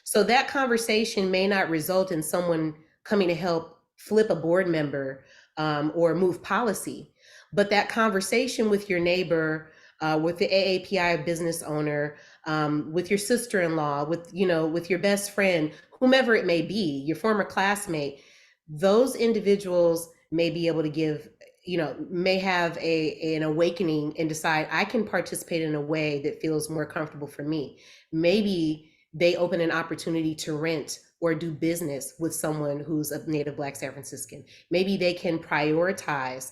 So that conversation may not result in someone coming to help flip a board member or move policy, but that conversation with your neighbor, with the AAPI business owner, with your sister-in-law, with, you know, with your best friend, whomever it may be, your former classmate, those individuals may be able to give, you know, may have an awakening and decide, I can participate in a way that feels more comfortable for me. Maybe they open an opportunity to rent or do business with someone who's a native Black San Franciscan. Maybe they can prioritize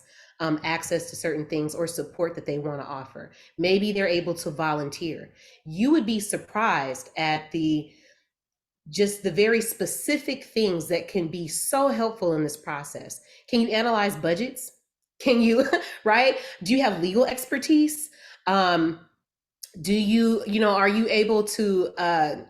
access to certain things or support that they want to offer. Maybe they're able to volunteer. You would be surprised at just the very specific things that can be so helpful in this process. Can you analyze budgets? Can you, right? Do you have legal expertise? Do you, are you able to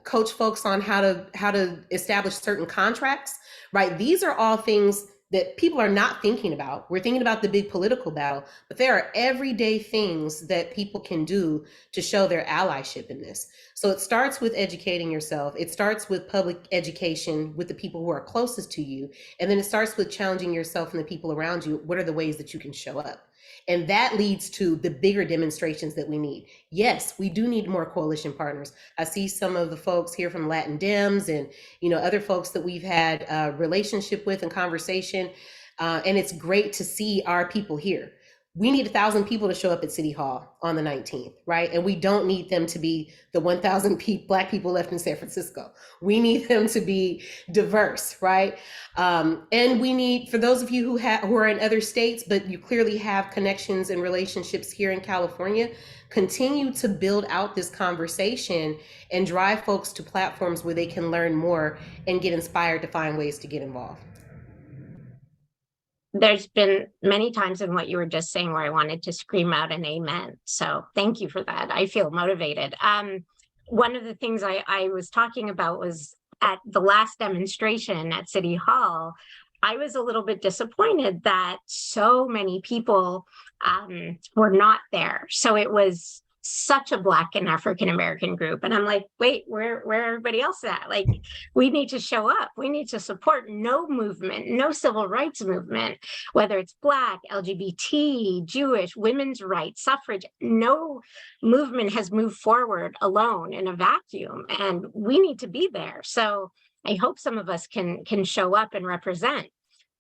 coach folks on how to establish certain contracts, right? These are all things that people are not thinking about. We're thinking about the big political battle, but there are everyday things that people can do to show their allyship in this. So it starts with educating yourself. It starts with public education with the people who are closest to you. And then it starts with challenging yourself and the people around you. What are the ways that you can show up? And that leads to the bigger demonstrations that we need. Yes, we do need more coalition partners. I see some of the folks here from Latin Dems and other folks that we've had a relationship with and conversation. And it's great to see our people here. We need 1,000 people to show up at City Hall on the 19th, right? And we don't need them to be the 1,000 Black people left in San Francisco. We need them to be diverse, right? And we need, for those of you who are in other states, but you clearly have connections and relationships here in California, continue to build out this conversation and drive folks to platforms where they can learn more and get inspired to find ways to get involved. There's been many times in what you were just saying where I wanted to scream out an amen. So thank you for that. I feel motivated. One of the things I was talking about was at the last demonstration at City Hall, I was a little bit disappointed that so many people were not there. So it was such a Black and African-American group. And I'm like, wait, where everybody else at? Like, we need to show up. We need to support no movement, no civil rights movement, whether it's Black, LGBT, Jewish, women's rights, suffrage. No movement has moved forward alone in a vacuum, and we need to be there. So I hope some of us can show up and represent.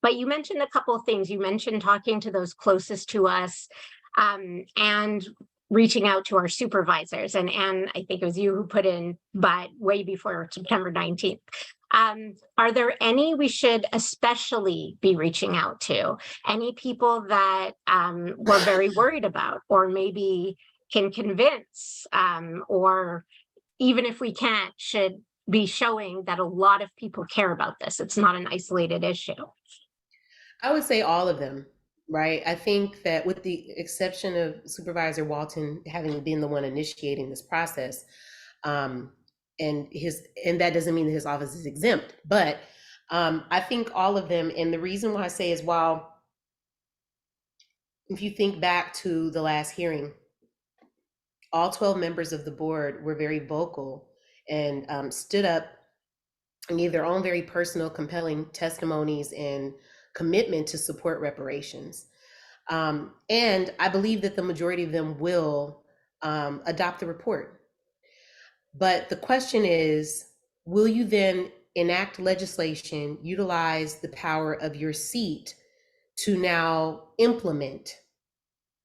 But you mentioned a couple of things. You mentioned talking to those closest to us, and reaching out to our supervisors. And I think it was you who put in, but way before September 19th. Are there any we should especially be reaching out to? Any people that we're very worried about, or maybe can convince, or even if we can't, should be showing that a lot of people care about this? It's not an isolated issue. I would say all of them. Right. I think that with the exception of Supervisor Walton having been the one initiating this process, and that doesn't mean that his office is exempt, but I think all of them. And the reason why I say is, while if you think back to the last hearing, all 12 members of the board were very vocal and stood up and gave their own very personal, compelling testimonies and commitment to support reparations. And I believe that the majority of them will adopt the report. But the question is, will you then enact legislation, utilize the power of your seat to now implement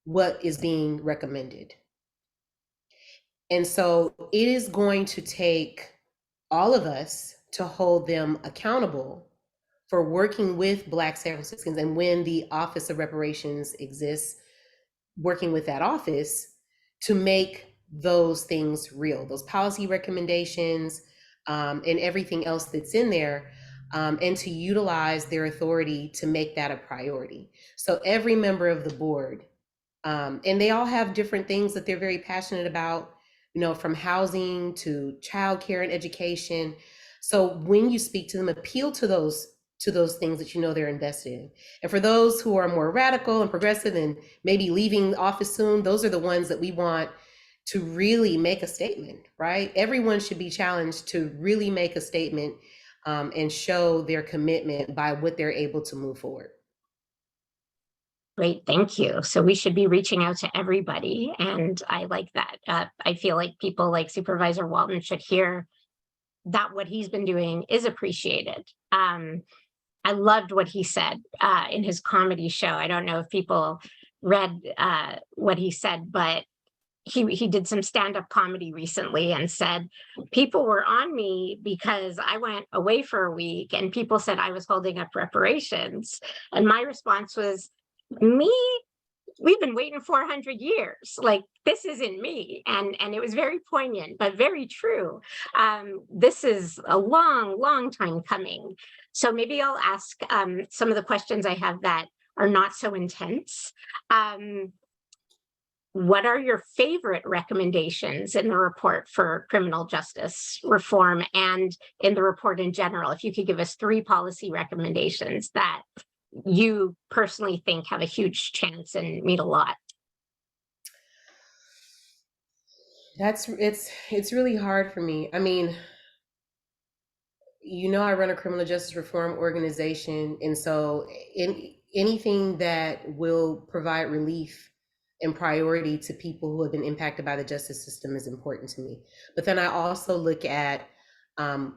what is being recommended? And so it is going to take all of us to hold them accountable for working with Black San Franciscans, and when the Office of Reparations exists, working with that office to make those things real, those policy recommendations and everything else that's in there, and to utilize their authority to make that a priority. So every member of the board, and they all have different things that they're very passionate about, from housing to childcare and education. So when you speak to them, appeal to those things that they're invested in. And for those who are more radical and progressive and maybe leaving office soon, those are the ones that we want to really make a statement, right? Everyone should be challenged to really make a statement and show their commitment by what they're able to move forward. Great, thank you. So we should be reaching out to everybody, and I like that. I feel like people like Supervisor Walton should hear that what he's been doing is appreciated. I loved what he said in his comedy show. I don't know if people read what he said, but he did some stand-up comedy recently and said people were on me because I went away for a week and people said I was holding up reparations. And my response was, me? We've been waiting 400 years. Like, this isn't me. And it was very poignant, but very true. This is a long time coming. So maybe I'll ask some of the questions I have that are not so intense. What are your favorite recommendations in the report for criminal justice reform and in the report in general? If you could give us 3 policy recommendations that you personally think have a huge chance and mean a lot. It's really hard for me. I mean, I run a criminal justice reform organization, and so anything that will provide relief and priority to people who have been impacted by the justice system is important to me. But then I also look at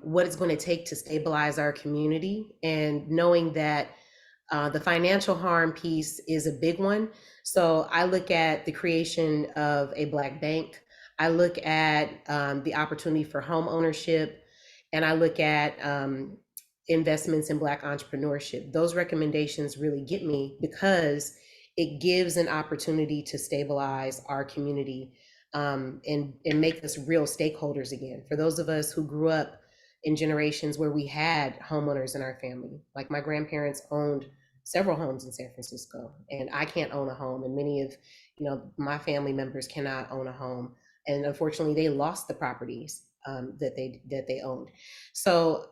what it's going to take to stabilize our community, and knowing that the financial harm piece is a big one. So I look at the creation of a Black bank. I look at the opportunity for home ownership, and I look at investments in Black entrepreneurship. Those recommendations really get me because it gives an opportunity to stabilize our community and make us real stakeholders again. For those of us who grew up in generations where we had homeowners in our family, like my grandparents owned several homes in San Francisco, and I can't own a home, and many of my family members cannot own a home, and unfortunately they lost the properties that they owned. So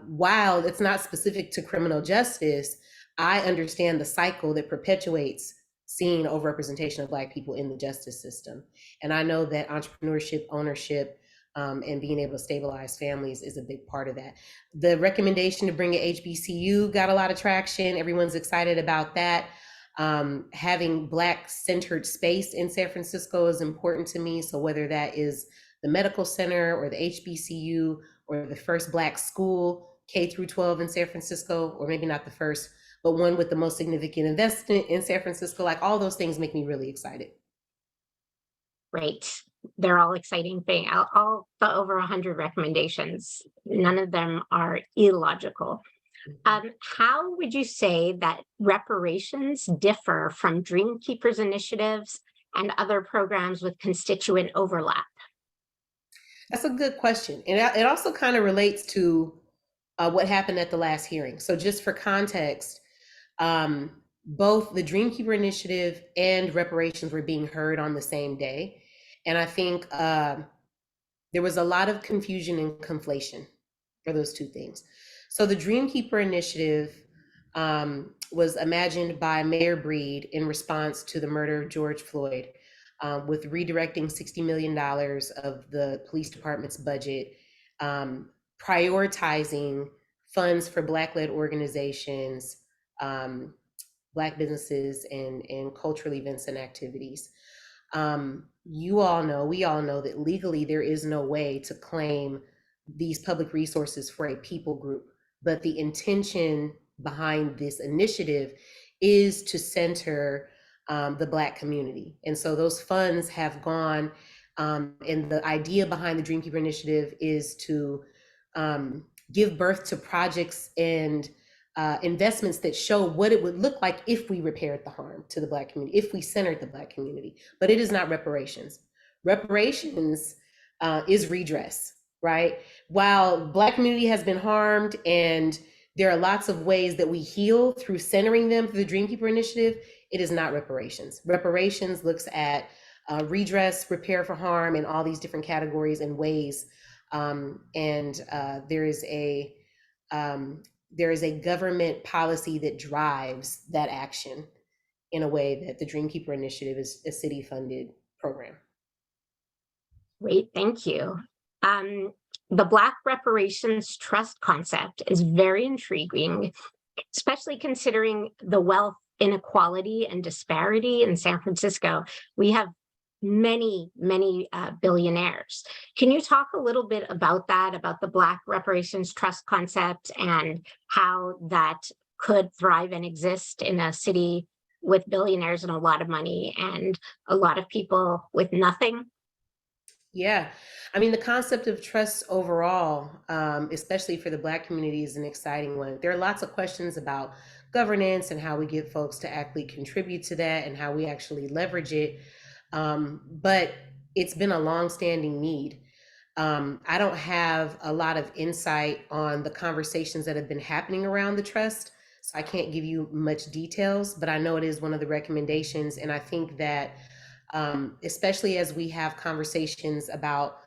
while it's not specific to criminal justice, I understand the cycle that perpetuates seeing overrepresentation of Black people in the justice system. And I know that entrepreneurship, ownership, and being able to stabilize families is a big part of that. The recommendation to bring a HBCU got a lot of traction. Everyone's excited about that. Having Black-centered space in San Francisco is important to me. So whether that is the medical center or the HBCU or the first Black school, K through 12 in San Francisco, or maybe not the first, but one with the most significant investment in San Francisco, like all those things make me really excited. Great. They're all exciting things. All the over 100 recommendations, none of them are illogical. How would you say that reparations differ from Dreamkeepers initiatives and other programs with constituent overlap? That's a good question. And it also kind of relates to what happened at the last hearing. So just for context, both the Dreamkeeper initiative and reparations were being heard on the same day. And I think there was a lot of confusion and conflation for those two things. So the Dreamkeeper initiative was imagined by Mayor Breed in response to the murder of George Floyd, with redirecting $60 million of the police department's budget, prioritizing funds for Black-led organizations, Black businesses, and cultural events and activities. We all know that legally there is no way to claim these public resources for a people group, but the intention behind this initiative is to center the Black community. And so those funds have gone, and the idea behind the Dreamkeeper initiative is to give birth to projects and investments that show what it would look like if we repaired the harm to the Black community, if we centered the Black community. But it is not reparations. Reparations is redress, right? While Black community has been harmed, and there are lots of ways that we heal through centering them through the Dreamkeeper initiative, it is not reparations. Reparations looks at redress, repair for harm, in all these different categories and ways. There is a government policy that drives that action in a way that the Dreamkeeper initiative is a city-funded program. Great, thank you. The Black Reparations Trust concept is very intriguing, especially considering the wealth inequality and disparity in San Francisco. We have many billionaires. Can you talk a little bit about that, about the Black Reparations Trust concept and how that could thrive and exist in a city with billionaires and a lot of money and a lot of people with nothing? Yeah, I mean, the concept of trust overall, especially for the Black community, is an exciting one. There are lots of questions about governance and how we get folks to actually contribute to that and how we actually leverage it. But it's been a longstanding need. I don't have a lot of insight on the conversations that have been happening around the trust, so I can't give you much details, but I know it is one of the recommendations. And I think that especially as we have conversations about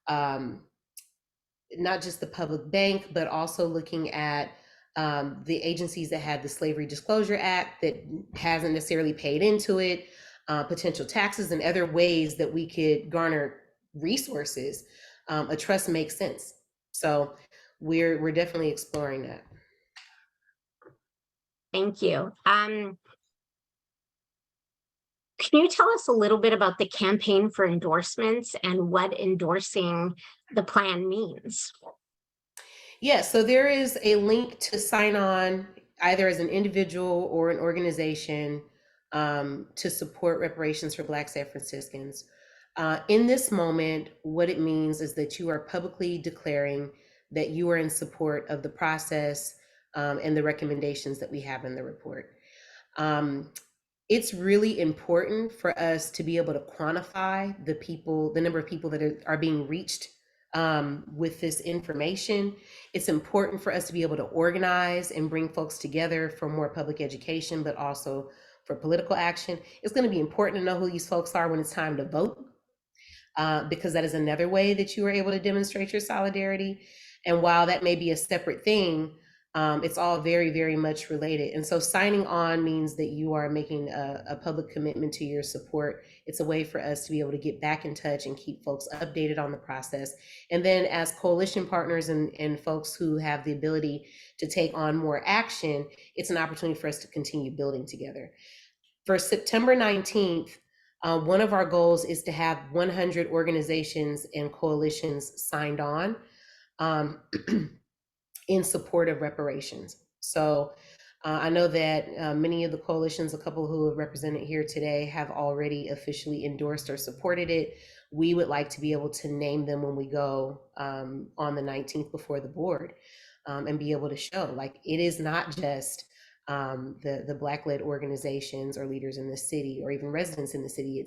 not just the public bank, but also looking at the agencies that had the Slavery Disclosure Act that hasn't necessarily paid into it, potential taxes and other ways that we could garner resources, a trust makes sense. So we're definitely exploring that. Thank you. Can you tell us a little bit about the campaign for endorsements and what endorsing the plan means? Yeah, so there is a link to sign on either as an individual or an organization to support reparations for Black San Franciscans. In this moment, what it means is that you are publicly declaring that you are in support of the process and the recommendations that we have in the report. It's really important for us to be able to quantify the number of people that are being reached with this information. It's important for us to be able to organize and bring folks together for more public education, but also for political action. It's going to be important to know who these folks are when it's time to vote, because that is another way that you are able to demonstrate your solidarity. And while that may be a separate thing, it's all very much related. And so signing on means that you are making a public commitment to your support. It's a way for us to be able to get back in touch and keep folks updated on the process. And then as coalition partners and folks who have the ability to take on more action, it's an opportunity for us to continue building together. For September 19th, one of our goals is to have 100 organizations and coalitions signed on in support of reparations. So I know that many of the coalitions, a couple who are represented here today, have already officially endorsed or supported it. We would like to be able to name them when we go on the 19th before the board and be able to show, like, it is not just the Black-led organizations or leaders in the city or even residents in the city.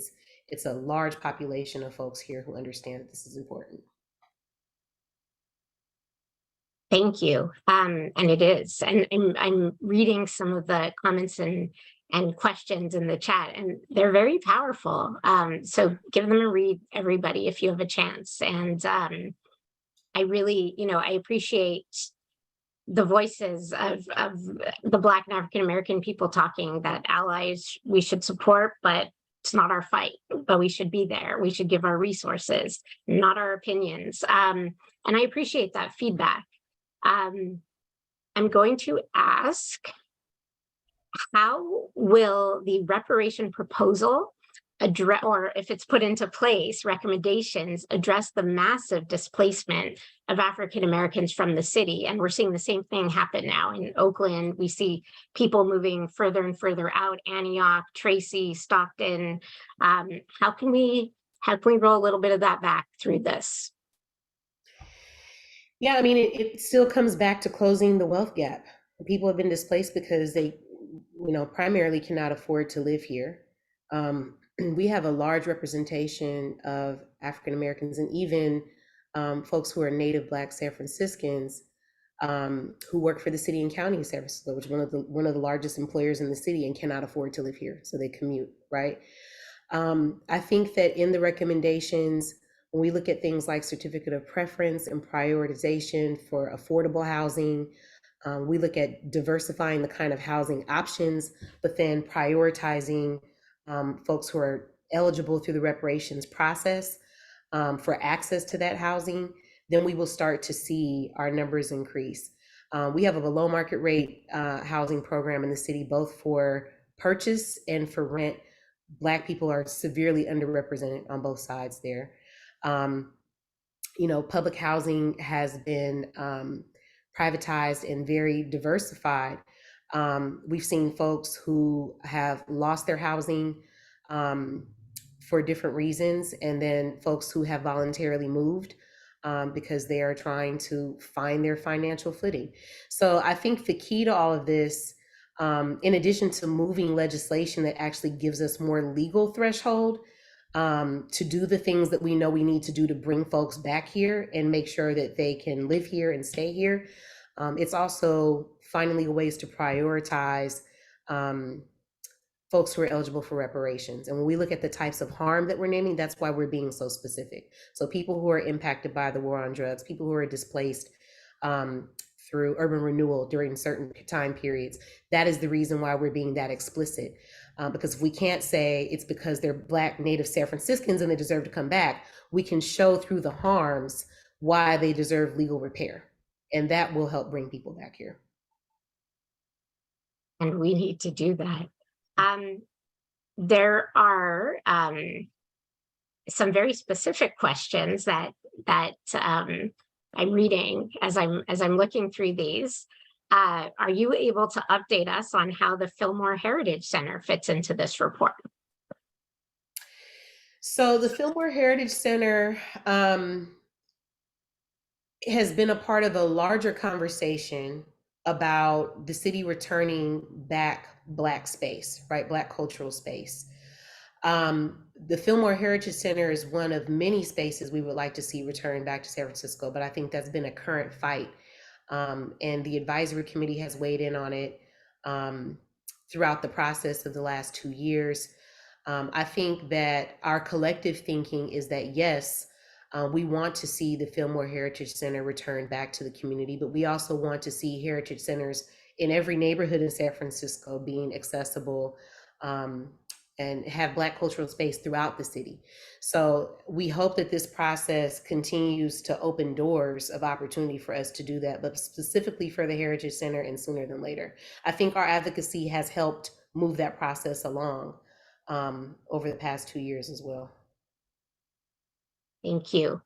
It's a large population of folks here who understand that this is important. Thank you. And it is. And I'm reading some of the comments and questions in the chat, and they're very powerful. So give them a read, everybody, if you have a chance. And I really, I appreciate the voices of the Black and African American people talking that allies we should support, but it's not our fight, but we should be there. We should give our resources, not our opinions. And I appreciate that feedback. I'm going to ask, how will the reparation proposal address, or if it's put into place, recommendations address the massive displacement of African Americans from the city? And we're seeing the same thing happen now in Oakland. We see people moving further and further out, Antioch, Tracy, Stockton. How can we roll a little bit of that back through this? Yeah, I mean, it still comes back to closing the wealth gap. People have been displaced because they, primarily cannot afford to live here. We have a large representation of African Americans and even folks who are native Black San Franciscans who work for the city and county of San Francisco, which is one of the largest employers in the city, and cannot afford to live here, so they commute, right? I think that in the recommendations, when we look at things like certificate of preference and prioritization for affordable housing, we look at diversifying the kind of housing options, but then prioritizing folks who are eligible through the reparations process for access to that housing, then we will start to see our numbers increase. We have a below market rate housing program in the city, both for purchase and for rent, Black people are severely underrepresented on both sides there. You know, public housing has been privatized and very diversified. We've seen folks who have lost their housing for different reasons, and then folks who have voluntarily moved because they are trying to find their financial footing. So I think the key to all of this, in addition to moving legislation that actually gives us more legal threshold to do the things that we know we need to do to bring folks back here and make sure that they can live here and stay here, it's also finding legal ways to prioritize folks who are eligible for reparations. And when we look at the types of harm that we're naming, that's why we're being so specific. So people who are impacted by the war on drugs, people who are displaced through urban renewal during certain time periods, that is the reason why we're being that explicit. Because if we can't say it's because they're Black native San Franciscans and they deserve to come back, we can show through the harms why they deserve legal repair. And that will help bring people back here. And we need to do that. There are some very specific questions that I'm reading as I'm looking through these. Are you able to update us on how the Fillmore Heritage Center fits into this report? So the Fillmore Heritage Center has been a part of a larger conversation about the city returning back Black space, right? Black cultural space. The Fillmore Heritage Center is one of many spaces we would like to see return back to San Francisco, but I think that's been a current fight. And the advisory committee has weighed in on it throughout the process of the last 2 years. I think that our collective thinking is that, yes, we want to see the Fillmore Heritage Center return back to the community, but we also want to see heritage centers in every neighborhood in San Francisco being accessible and have Black cultural space throughout the city. So we hope that this process continues to open doors of opportunity for us to do that, but specifically for the Heritage Center and sooner than later. I think our advocacy has helped move that process along over the past 2 years as well. Thank you.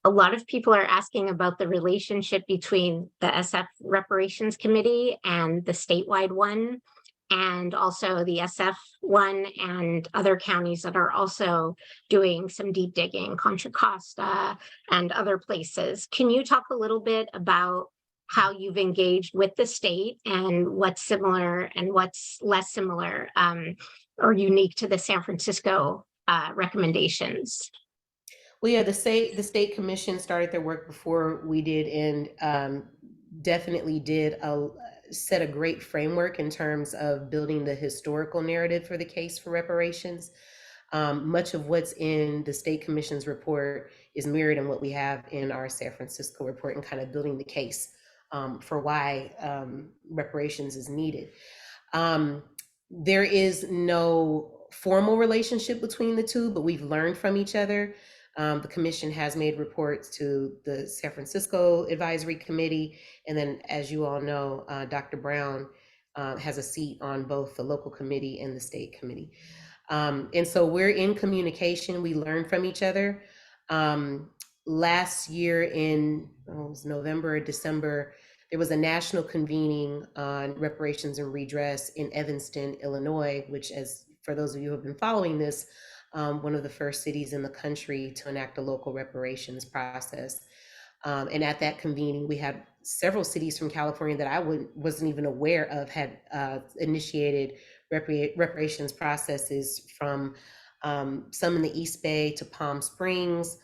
A lot of people are asking about the relationship between the SF Reparations Committee and the statewide one, and also the SF one and other counties that are also doing some deep digging, Contra Costa and other places. Can you talk a little bit about how you've engaged with the state and what's similar and what's less similar or unique to the San Francisco recommendations? Well, yeah, the state commission started their work before we did, and definitely did set a great framework in terms of building the historical narrative for the case for reparations. Much of what's in the state commission's report is mirrored in what we have in our San Francisco report, and kind of building the case for why reparations is needed. There is no formal relationship between the two, but we've learned from each other. The commission has made reports to the San Francisco Advisory Committee. And then, as you all know, Dr. Brown has a seat on both the local committee and the state committee. And so we're in communication. We learn from each other. Last year in it was November or December, there was a national convening on reparations and redress in Evanston, Illinois, which, as for those of you who have been following this, one of the first cities in the country to enact a local reparations process. And at that convening, we had several cities from California that I wasn't even aware of had initiated reparations processes, from some in the East Bay to Palm Springs,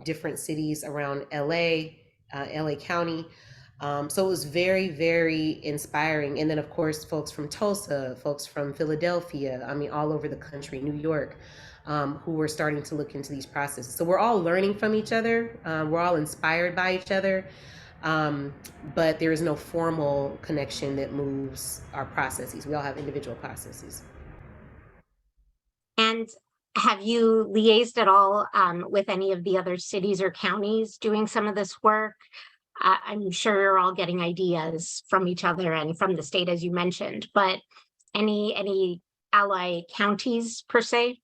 different cities around LA County. So it was very, very inspiring. And then, of course, folks from Tulsa, folks from Philadelphia, I mean, all over the country, New York, who were starting to look into these processes. So we're all learning from each other. We're all inspired by each other. But there is no formal connection that moves our processes. We all have individual processes. And have you liaised at all with any of the other cities or counties doing some of this work? I'm sure you're all getting ideas from each other and from the state, as you mentioned, but any ally counties per se?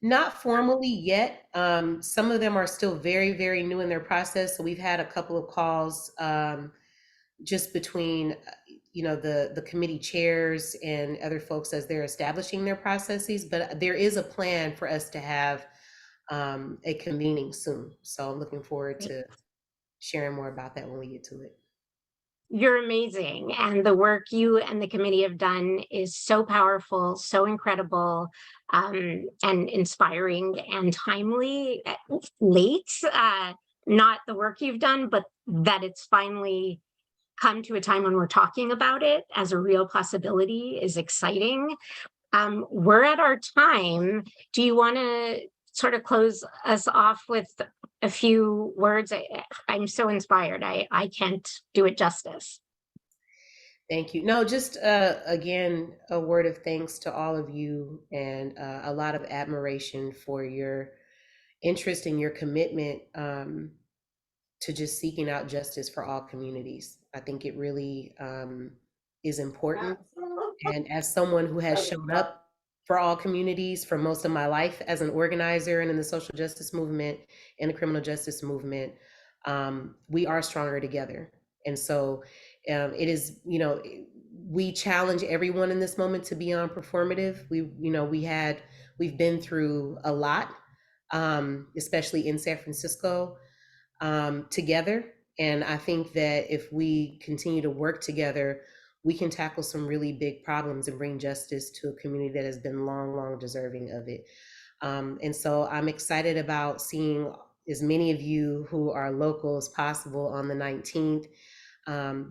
Not formally yet. Some of them are still very, very new in their process. So we've had a couple of calls just between, the committee chairs and other folks as they're establishing their processes. But there is a plan for us to have a convening soon. So I'm looking forward to sharing more about that when we get to it. You're amazing. And the work you and the committee have done is so powerful, so incredible, and inspiring and timely. Late, not the work you've done, but that it's finally come to a time when we're talking about it as a real possibility is exciting. We're at our time. Do you want to sort of close us off with a few words? I'm so inspired. I can't do it justice. Thank you. No, just again, a word of thanks to all of you and a lot of admiration for your interest and your commitment to just seeking out justice for all communities. I think it really is important. And as someone who has shown up for all communities for most of my life as an organizer and in the social justice movement and the criminal justice movement, we are stronger together. And so it is, we challenge everyone in this moment to be performative. We've been through a lot, especially in San Francisco, together. And I think that if we continue to work together, we can tackle some really big problems and bring justice to a community that has been long, long deserving of it. And so I'm excited about seeing as many of you who are local as possible on the 19th.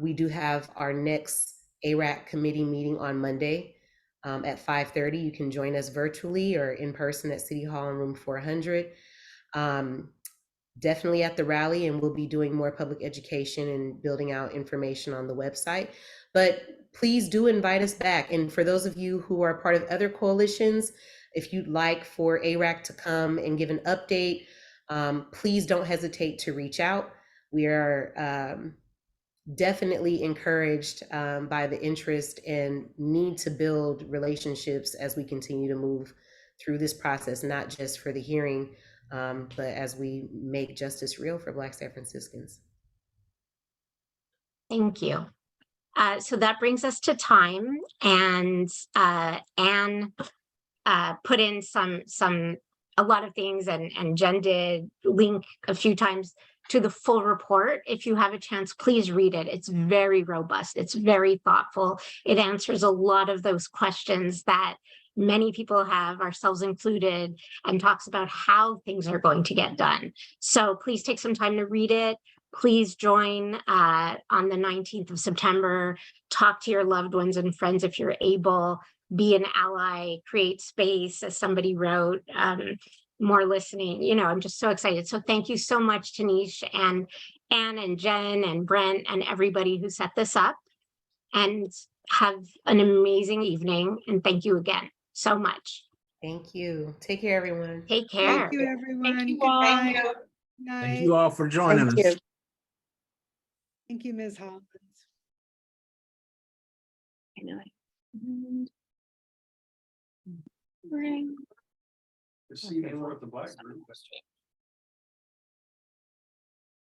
We do have our next ARAC committee meeting on Monday at 5:30. You can join us virtually or in person at City Hall in room 400. Definitely at the rally, and we'll be doing more public education and building out information on the website. But please do invite us back. And for those of you who are part of other coalitions, if you'd like for ARAC to come and give an update, please don't hesitate to reach out. We are definitely encouraged by the interest and need to build relationships as we continue to move through this process, not just for the hearing, but as we make justice real for Black San Franciscans. Thank you. So that brings us to time, and Anne put in a lot of things, and Jen did link a few times to the full report. If you have a chance, please read it. It's very robust. It's very thoughtful. It answers a lot of those questions that many people have, ourselves included, and talks about how things are going to get done. So please take some time to read it. Please join on the 19th of September. Talk to your loved ones and friends if you're able. Be an ally, create space, as somebody wrote, more listening. I'm just so excited. So thank you so much, Tinisch and Anne and Jen and Brent and everybody who set this up. And have an amazing evening. And thank you again so much. Thank you. Take care, everyone. Take care. Thank you, everyone. Thank you Good all. night. Thank you. Good night. Thank you all for joining us. Thank you, Ms. Hollins. I know. Bring. The scene for the black group.